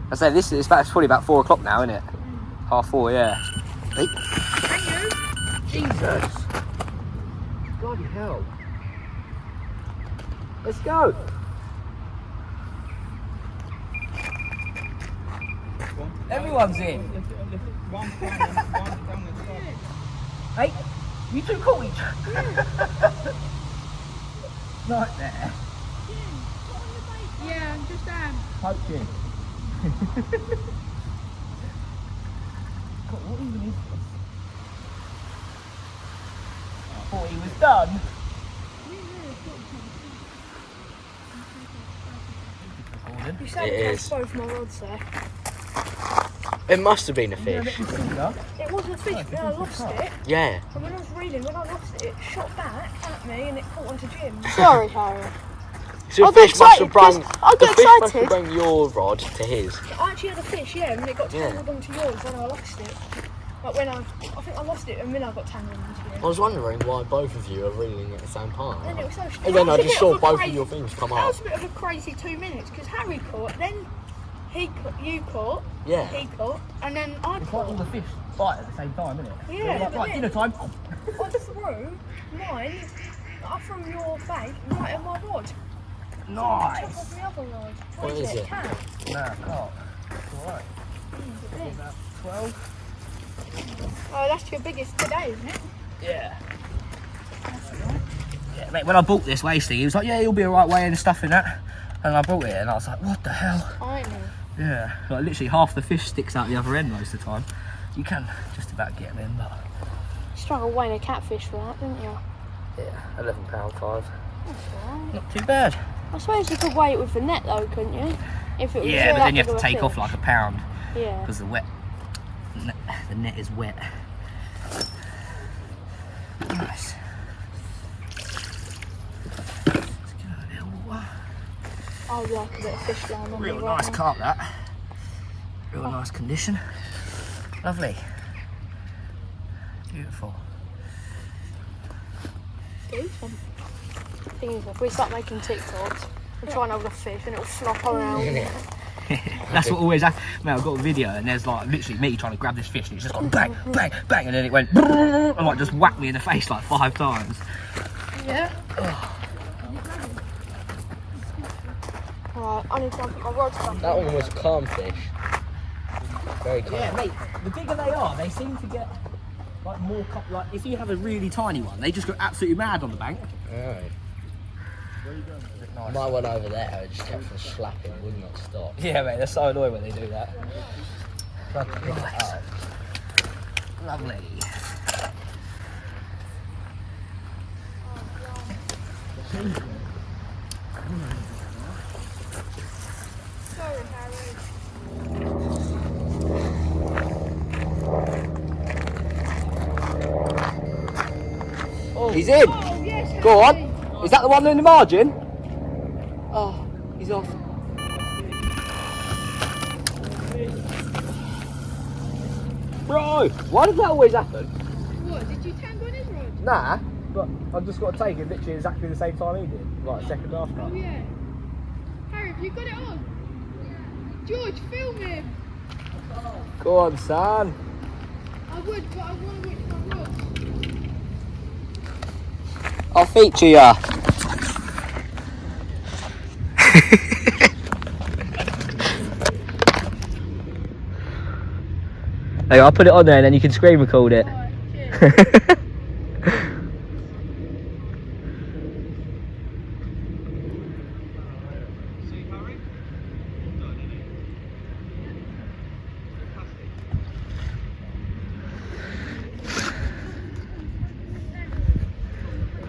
Speaker 2: I say it's probably about 4 o'clock now, isn't it? 4:30, yeah. Hey. Jesus! Bloody hell! Let's go! Everyone's in. Hey, you two caught each other. Right there.
Speaker 4: Yeah, I'm just
Speaker 2: Poaching. God, what even is this? I thought he was done.
Speaker 3: You said
Speaker 1: It
Speaker 3: catch
Speaker 1: is.
Speaker 3: both my rods there.
Speaker 1: It must have been a fish.
Speaker 3: It wasn't a fish, but I lost it.
Speaker 1: Yeah.
Speaker 3: And when I was reeling, when I lost it, it shot back at me and it caught onto Jim.
Speaker 4: Sorry, Harry.
Speaker 1: So
Speaker 4: I
Speaker 1: the
Speaker 4: got
Speaker 1: fish must have
Speaker 4: excited
Speaker 1: brung.
Speaker 4: 'cause I got
Speaker 1: The fish must have
Speaker 4: excited.
Speaker 1: brung your rod to his.
Speaker 3: I actually had a fish, yeah, and it got tangled onto yours when I lost it. Like when I think I lost it and then I got tangled onto yours.
Speaker 1: I was wondering why both of you are reeling at the same time.
Speaker 3: And then it was so
Speaker 1: And then I
Speaker 3: that was a
Speaker 1: just
Speaker 3: bit
Speaker 1: saw
Speaker 3: of a
Speaker 1: both of
Speaker 3: crazy-
Speaker 1: your things come
Speaker 3: That
Speaker 1: up.
Speaker 3: was a bit of a crazy 2 minutes because Harry caught, then you caught,
Speaker 1: Yeah.
Speaker 3: he caught, and then I
Speaker 2: It's like all
Speaker 3: caught.
Speaker 2: the fish bite at the same time, isn't it?
Speaker 3: Yeah,
Speaker 2: They're like,
Speaker 3: but
Speaker 2: right,
Speaker 3: then-
Speaker 2: dinner time.
Speaker 3: I threw mine, I threw your bait right at my rod.
Speaker 2: Nice.
Speaker 3: Top of the other rod.
Speaker 1: What is it?
Speaker 3: Cat.
Speaker 2: Nah, can't. It's alright. About 12.
Speaker 3: Oh, that's your biggest today, isn't it?
Speaker 2: Yeah. Yeah, mate, when I bought this waste thing, he was like, yeah, you'll be alright weighing stuff in that. And I bought it and I was like, what the hell?
Speaker 3: I know.
Speaker 2: Yeah, like literally half the fish sticks out the other end most of the time. You can just about get them in, but...
Speaker 3: Struggled weighing a catfish for that, didn't you?
Speaker 2: Yeah, £11.5.
Speaker 3: That's alright.
Speaker 2: Not too bad.
Speaker 3: I suppose you could weigh it with the net though, couldn't you? If it was
Speaker 2: Yeah, but
Speaker 3: that
Speaker 2: then you have
Speaker 3: big
Speaker 2: to
Speaker 3: of a
Speaker 2: take off
Speaker 3: fish.
Speaker 2: like a pound.
Speaker 3: Yeah.
Speaker 2: Because the net is wet. Nice. Let's get a bit of water.
Speaker 3: I would like a bit of fish line on
Speaker 2: Real
Speaker 3: me
Speaker 2: nice
Speaker 3: right now.
Speaker 2: carp, that. Real nice condition. Lovely. Beautiful.
Speaker 3: Decent. Thing is, if we start making TikToks, we'll try and hold a fish and it'll flop around.
Speaker 2: That's what always happens. Mate, I've got a video and there's like literally me trying to grab this fish and it's just gone bang, bang, bang, and then it went and like just whacked me in the face like 5 times.
Speaker 3: Yeah. Right, I need to put my rods back.
Speaker 1: That one was calm fish. Very calm.
Speaker 2: Yeah, mate, the bigger they are, they seem to get like more like if you have a really tiny one, they just go absolutely mad on the bank.
Speaker 1: Alright. My one over there, it just kept on slapping, would not stop.
Speaker 2: Yeah, mate, they're so annoying when they do that.
Speaker 1: Tried to pick it up.
Speaker 2: Lovely.
Speaker 3: Sorry, Harry.
Speaker 2: He's in!
Speaker 3: Oh, yes,
Speaker 2: Go on!
Speaker 3: Harry.
Speaker 2: Is that the one in the margin? Oh, he's off. Bro, why does that always happen?
Speaker 3: What, did you tangle in his rod?
Speaker 2: Nah, but I've just got to take it literally exactly the same time he did. Like, second after.
Speaker 3: Oh, yeah. Harry, have you got it on? George, film him.
Speaker 2: Go on, son.
Speaker 3: I would, but I want to watch my rod.
Speaker 2: I'll feature ya. Hey, I'll put it on there and then you can screen record it.
Speaker 3: Alright, cheers.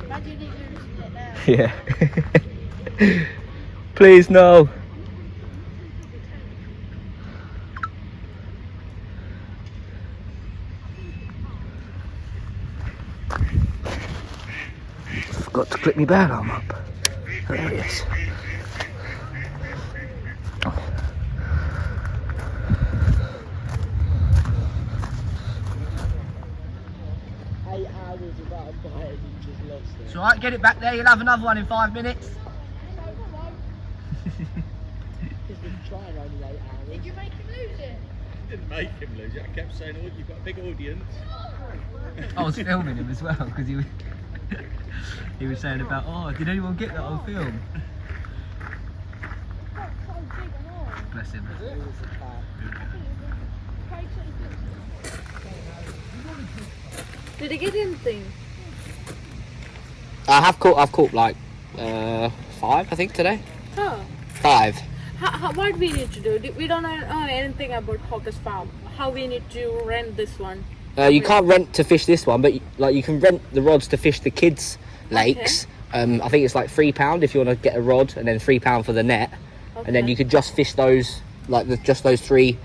Speaker 3: Imagine it losing it now.
Speaker 2: Yeah. Please no. Forgot to clip my bag arm up. Hilarious. It's alright, get it back there, you'll have another one in 5 minutes.
Speaker 3: Did you make him lose it?
Speaker 5: Didn't make him lose it. I kept saying, "Oh, you've got a big audience."
Speaker 2: I was filming him as well because he was saying about, oh, did anyone get that on film? Bless him.
Speaker 3: Did he get anything?
Speaker 2: I've caught like 5 I think today.
Speaker 3: Oh.
Speaker 2: 5.
Speaker 3: What we need to do? We don't know anything about Hawker's farm. How we need to rent this one?
Speaker 2: You can't rent to fish this one, but you can rent the rods to fish the kids' lakes.
Speaker 3: Okay.
Speaker 2: I think it's like £3 if you want to get a rod, and then £3 for the net, and then you could just fish those just those three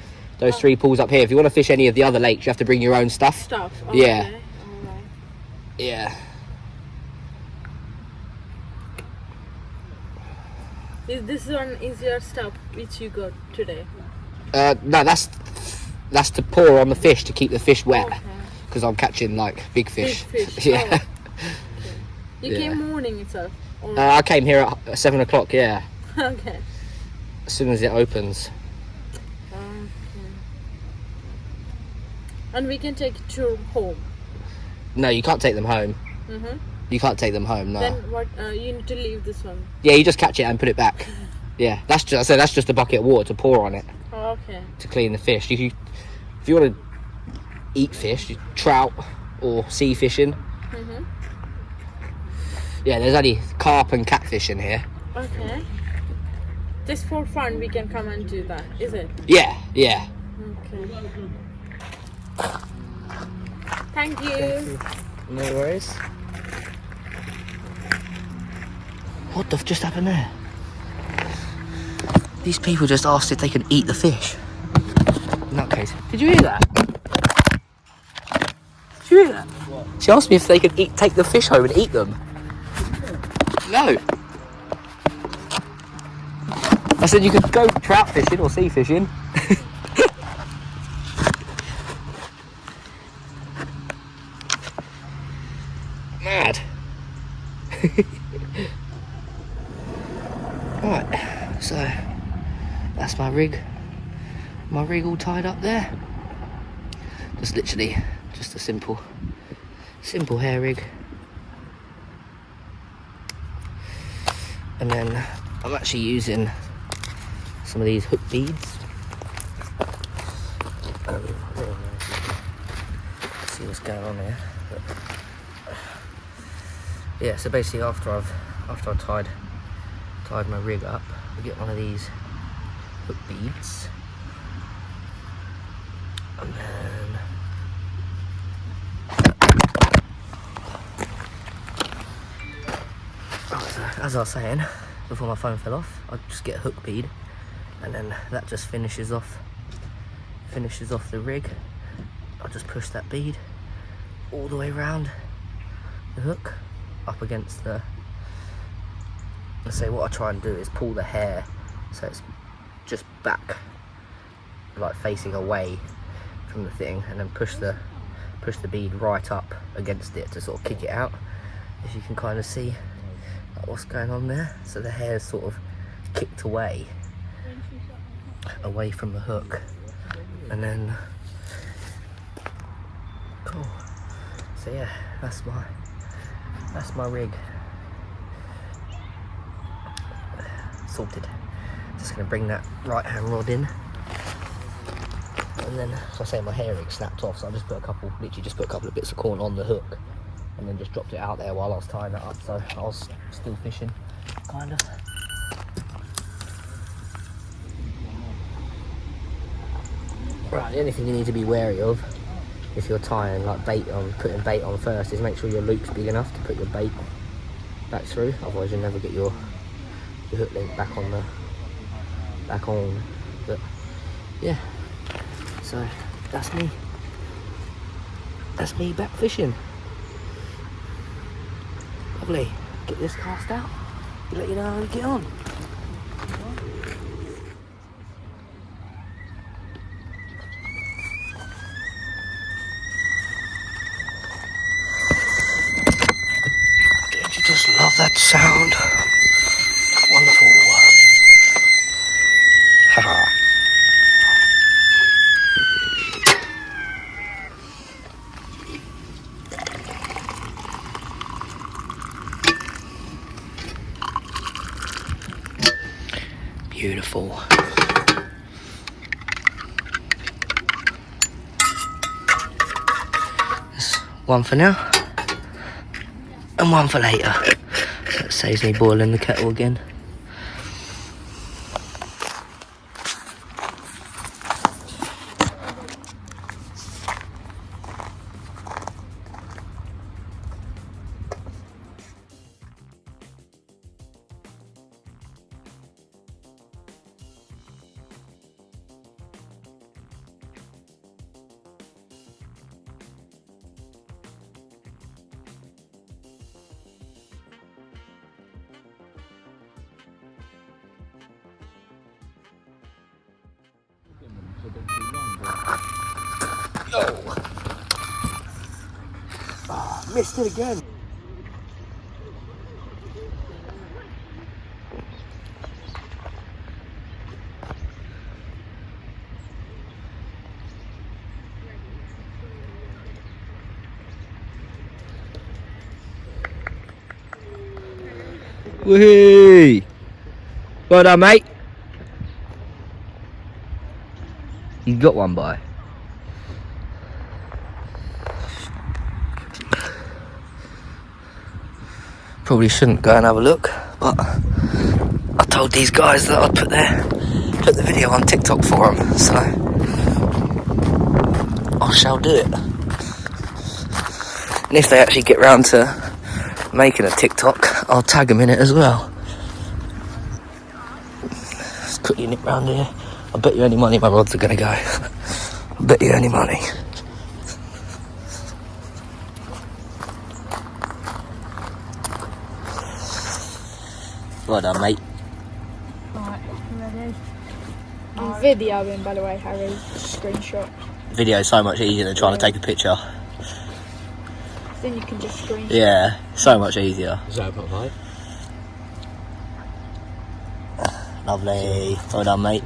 Speaker 2: pools up here. If you want to fish any of the other lakes, you have to bring your own stuff.
Speaker 3: Okay.
Speaker 2: Yeah.
Speaker 3: Alright.
Speaker 2: Yeah.
Speaker 3: Is this one your stuff which you got today?
Speaker 2: No, that's to pour on the fish to keep the fish wet,
Speaker 3: Okay.
Speaker 2: because I'm catching like big fish.
Speaker 3: Big fish.
Speaker 2: Yeah.
Speaker 3: Oh. Okay. You
Speaker 2: Yeah.
Speaker 3: came morning itself. Or...
Speaker 2: I came here at 7 o'clock. Yeah.
Speaker 3: okay.
Speaker 2: As soon as it opens.
Speaker 3: And we can take it to home.
Speaker 2: No, you can't take them home.
Speaker 3: Mm-hmm.
Speaker 2: You can't take them home. No.
Speaker 3: Then what? You need to leave this one.
Speaker 2: Yeah, you just catch it and put it back. Yeah, that's just a bucket of water to pour on it
Speaker 3: Oh, okay.
Speaker 2: to clean the fish. If you want to eat fish, trout or sea fishing.
Speaker 3: Mm-hmm.
Speaker 2: Yeah, there's only carp and catfish in here.
Speaker 3: Okay. Just for fun, we can come and do that, is it?
Speaker 2: Yeah, yeah.
Speaker 3: Okay. Thank you.
Speaker 2: No worries. What the just happened there? These people just asked if they can eat the fish. In that case, did you hear that? Did you hear that? What? She asked me if they could take the fish home and eat them. No. I said you could go trout fishing or sea fishing. Mad. Right, so that's my rig all tied up there. Just literally just a simple hair rig. And then I'm actually using some of these hook beads. See what's going on here. But yeah, so basically after I tied my rig up, I get one of these hook beads, and then so as I was saying before my phone fell off, I just get a hook bead, and then that just finishes off the rig. I just push that bead all the way around the hook up against the, let's say what I try and do is pull the hair so it's just back, like facing away from the thing, and then push the bead right up against it to sort of kick it out. If you can kind of see like what's going on there, so the hair's sort of kicked away from the hook, and then cool. So yeah, that's my rig sorted. Just gonna bring that right hand rod in, and then, as I say, my hair rig snapped off, so I just put literally just put a couple of bits of corn on the hook, and then just dropped it out there while I was tying it up. So I was still fishing, kind of. Right, the only thing you need to be wary of if you're tying like putting bait on first, is make sure your loop's big enough to put your bait back through. Otherwise, you'll never get your hook link back on. But yeah, so that's me back fishing. Lovely. Get this cast out, let you know how we get on. Don't you just love that sound? Wonderful. Haha. Beautiful. That's one for now, and one for later. So that saves me boiling the kettle again. Oh, missed it again. Woohoo! Well done, mate. You got one, boy. Probably shouldn't go and have a look, but I told these guys that I'd put the video on TikTok for them, so I shall do it. And if they actually get round to making a TikTok, I'll tag them in it as well. Just put your nip round here. I bet you any money my rods are going to go. I bet you any money. Well done, mate.
Speaker 4: Right, ready?
Speaker 3: I'm videoing, by the way, Harry. Screenshot.
Speaker 2: Video's so much easier than trying to take a picture.
Speaker 3: Then you can just screenshot.
Speaker 2: Yeah, so much easier.
Speaker 1: 0.5.
Speaker 2: Lovely. Well done, mate.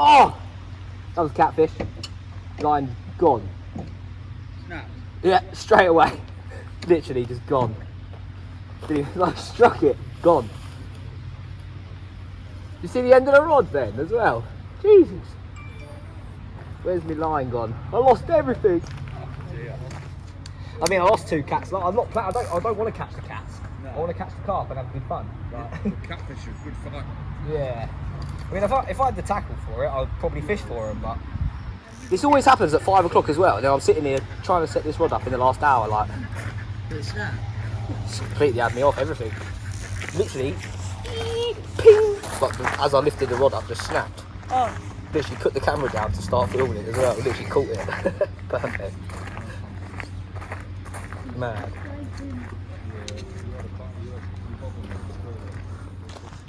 Speaker 2: Oh! That was catfish. Line gone.
Speaker 5: Snap.
Speaker 2: Yeah, straight away. Literally just gone. Like struck it, gone. You see the end of the rod then as well? Jesus. Where's my line gone? I lost everything.
Speaker 5: Yeah.
Speaker 2: I mean, I lost 2 cats. Like, I'm not. I don't want to catch the cats.
Speaker 5: No.
Speaker 2: I want to catch the carp and have good fun. Like,
Speaker 5: Catfish is good fun.
Speaker 2: yeah. I mean, if I had the tackle for it, I'd probably fish for them. But this always happens at 5 o'clock as well. And then I'm sitting here trying to set this rod up in the last hour. Like, it's completely had me off everything. Literally, ping. But as I lifted the rod up, just snapped.
Speaker 3: Oh.
Speaker 2: Literally put the camera down to start filming it as well. Literally caught it. Perfect. Mad.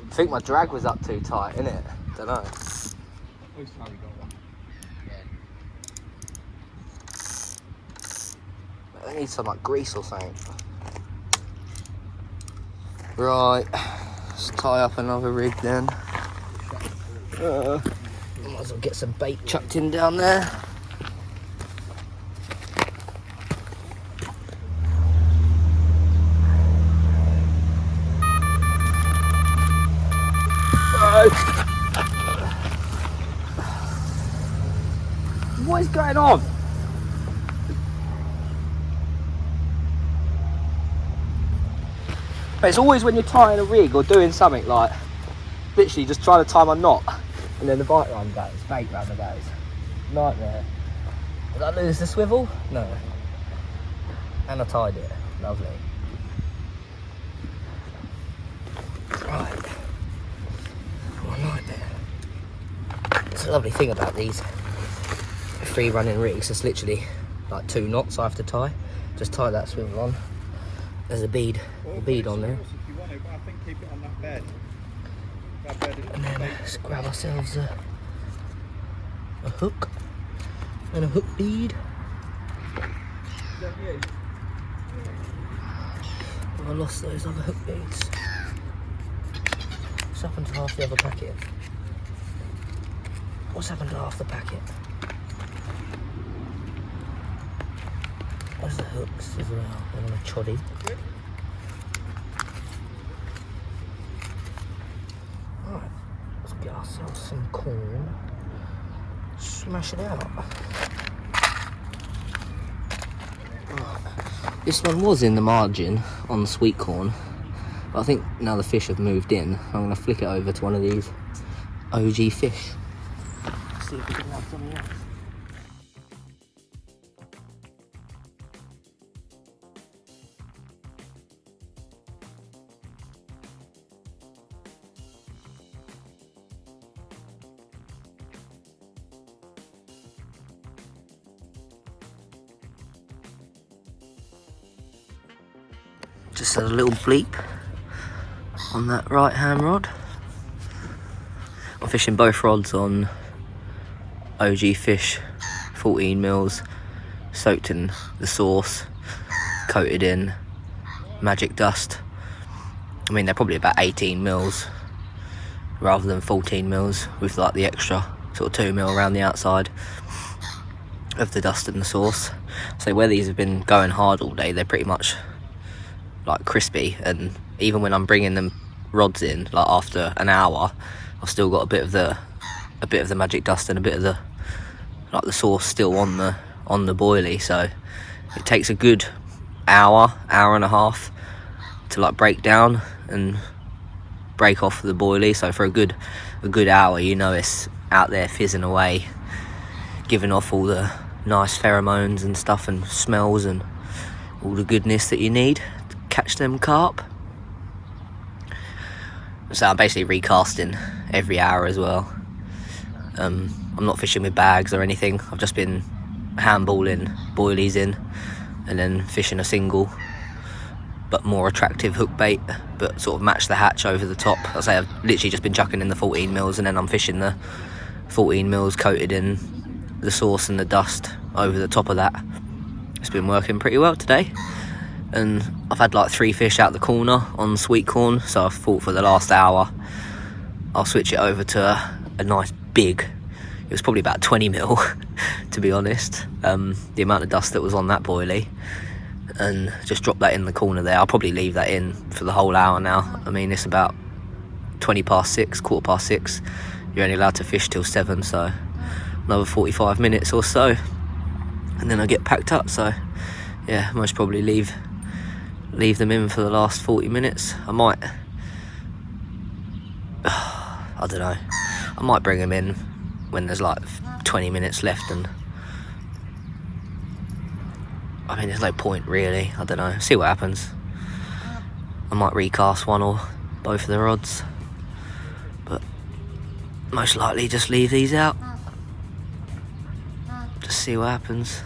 Speaker 2: I think my drag was up too tight, innit? Don't know. I need some like grease or something. Right, let's tie up another rig then. Might as well get some bait chucked in down there. What is going on? But it's always when you're tying a rig or doing something, like literally just trying to tie my knot and then the bite run goes, bait run goes. Nightmare. Did I lose the swivel? No. And I tied it. Lovely. Right. What a nightmare. It's a lovely thing about these free running rigs. It's literally like 2 knots I have to tie. Just tie that swivel on. There's a bead on there.
Speaker 5: If you want it, but I think keep it on that bed. That bed
Speaker 2: And then let's grab ourselves a hook and a hook bead. Oh, I lost those other hook beads. What's happened to half the other packet? What's happened to half the packet? Where's the hooks as well? They're on a choddy. Right, let's get ourselves some corn. Smash it out. Right. This one was in the margin on the sweet corn, but I think now the fish have moved in, I'm going to flick it over to one of these OG fish. See if we can have something else. Just had a little bleep on that right hand rod. I'm fishing both rods on OG fish, 14 mils, soaked in the sauce, coated in magic dust. I mean, they're probably about 18 mils rather than 14 mils with like the extra sort of 2 mil around the outside of the dust and the sauce. So where these have been going hard all day, they're pretty much like crispy, and even when I'm bringing them rods in like after an hour, I've still got a bit of the magic dust and a bit of the like the sauce still on the boilie. So it takes a good hour and a half to like break down and break off the boilie. So for a good hour, you know, it's out there fizzing away, giving off all the nice pheromones and stuff and smells and all the goodness that you need to catch them carp. So I'm basically recasting every hour as well. I'm not fishing with bags or anything. I've just been handballing boilies in and then fishing a single but more attractive hook bait, but sort of match the hatch over the top. I say I've literally just been chucking in the 14 mils and then I'm fishing the 14 mils coated in the sauce and the dust over the top of that. It's been working pretty well today. And I've had like 3 fish out the corner on sweet corn, so I thought for the last hour I'll switch it over to a nice big It was probably about 20 mil, to be honest. The amount of dust that was on that boilie, and just drop that in the corner there. I'll probably leave that in for the whole hour now. I mean, it's about 20 past 6, quarter past 6. You're only allowed to fish till 7, so another 45 minutes or so, and then I get packed up. So yeah, most probably leave them in for the last 40 minutes. I might, I don't know, I might bring them in when there's like 20 minutes left, and I mean, there's no point really. I don't know, see what happens. I might recast one or both of the rods, but most likely just leave these out, just see what happens.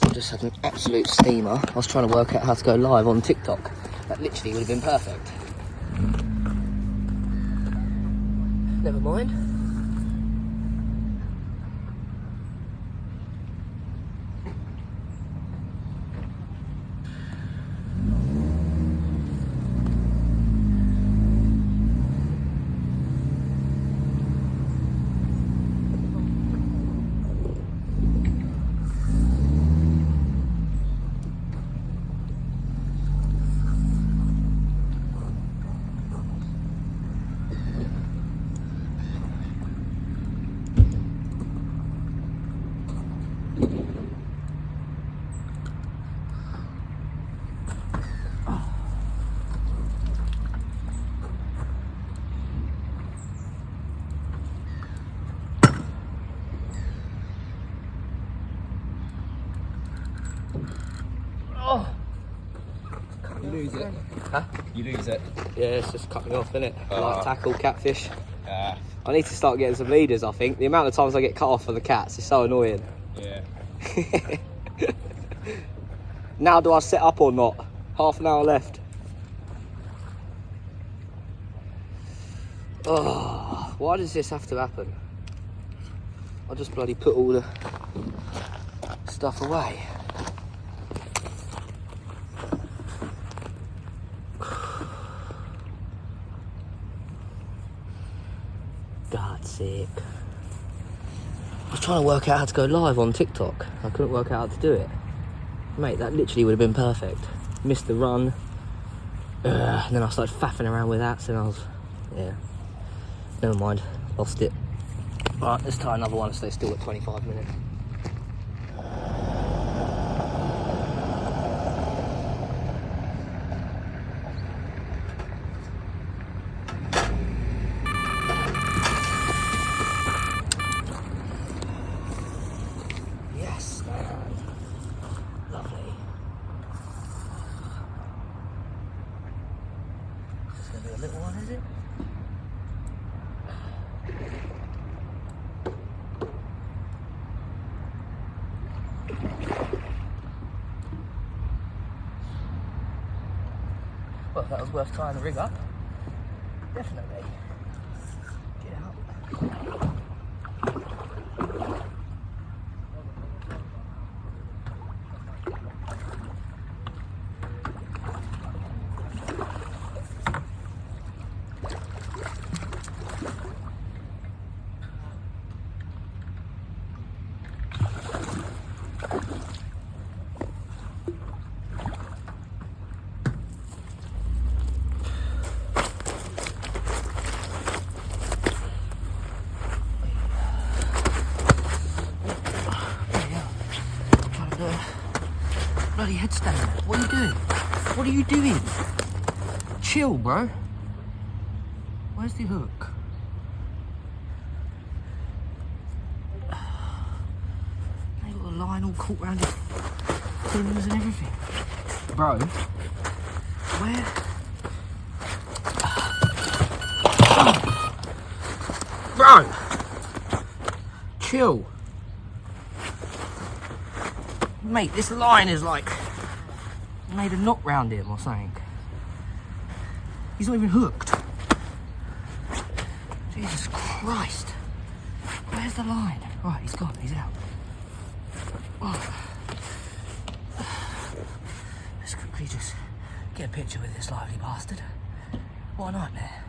Speaker 2: I just had an absolute steamer. I was trying to work out how to go live on TikTok. That literally would have been perfect. Never mind.
Speaker 5: You lose it.
Speaker 2: Huh?
Speaker 5: You lose it.
Speaker 2: Yeah, it's just cutting off, innit? Like tackle, catfish.
Speaker 5: Ah,
Speaker 2: I need to start getting some leaders, I think. The amount of times I get cut off for the cats is so annoying.
Speaker 5: yeah.
Speaker 2: Now do I set up or not? Half an hour left. Oh, why does this have to happen? I'll just bloody put all the stuff away. God's sake. I was trying to work out how to go live on TikTok. I couldn't work out how to do it. Mate, that literally would have been perfect. Missed the run. And then I started faffing around with that, and I was, yeah. Never mind, lost it. Alright, let's try another one and stay still at 25 minutes. Yes, man. Lovely. It's gonna be a little one, is it? Well, that was worth trying to rig up. Definitely. Get out. Bloody headstand. What are you doing? What are you doing? Chill, bro. Where's the hook? They got the line all caught around his fins and everything. Bro, where? Bro! Chill. Mate, this line is like made a knot round him or something. He's not even hooked. Jesus Christ. Where's the line? Right, he's gone, he's out. Oh. Let's quickly just get a picture with this lively bastard. What a nightmare.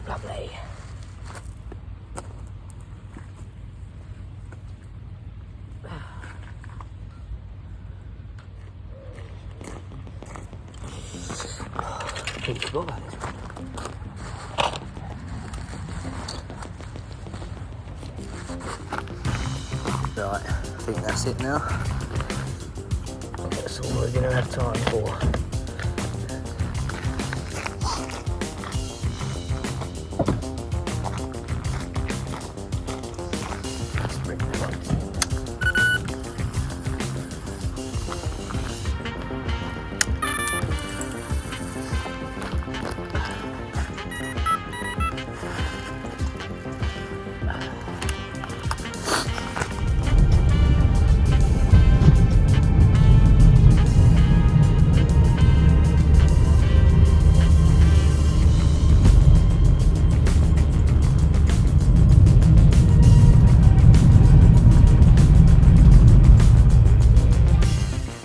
Speaker 2: Lovely. I forgot about this one. Right, I think that's it now. That's all we're going to have time for.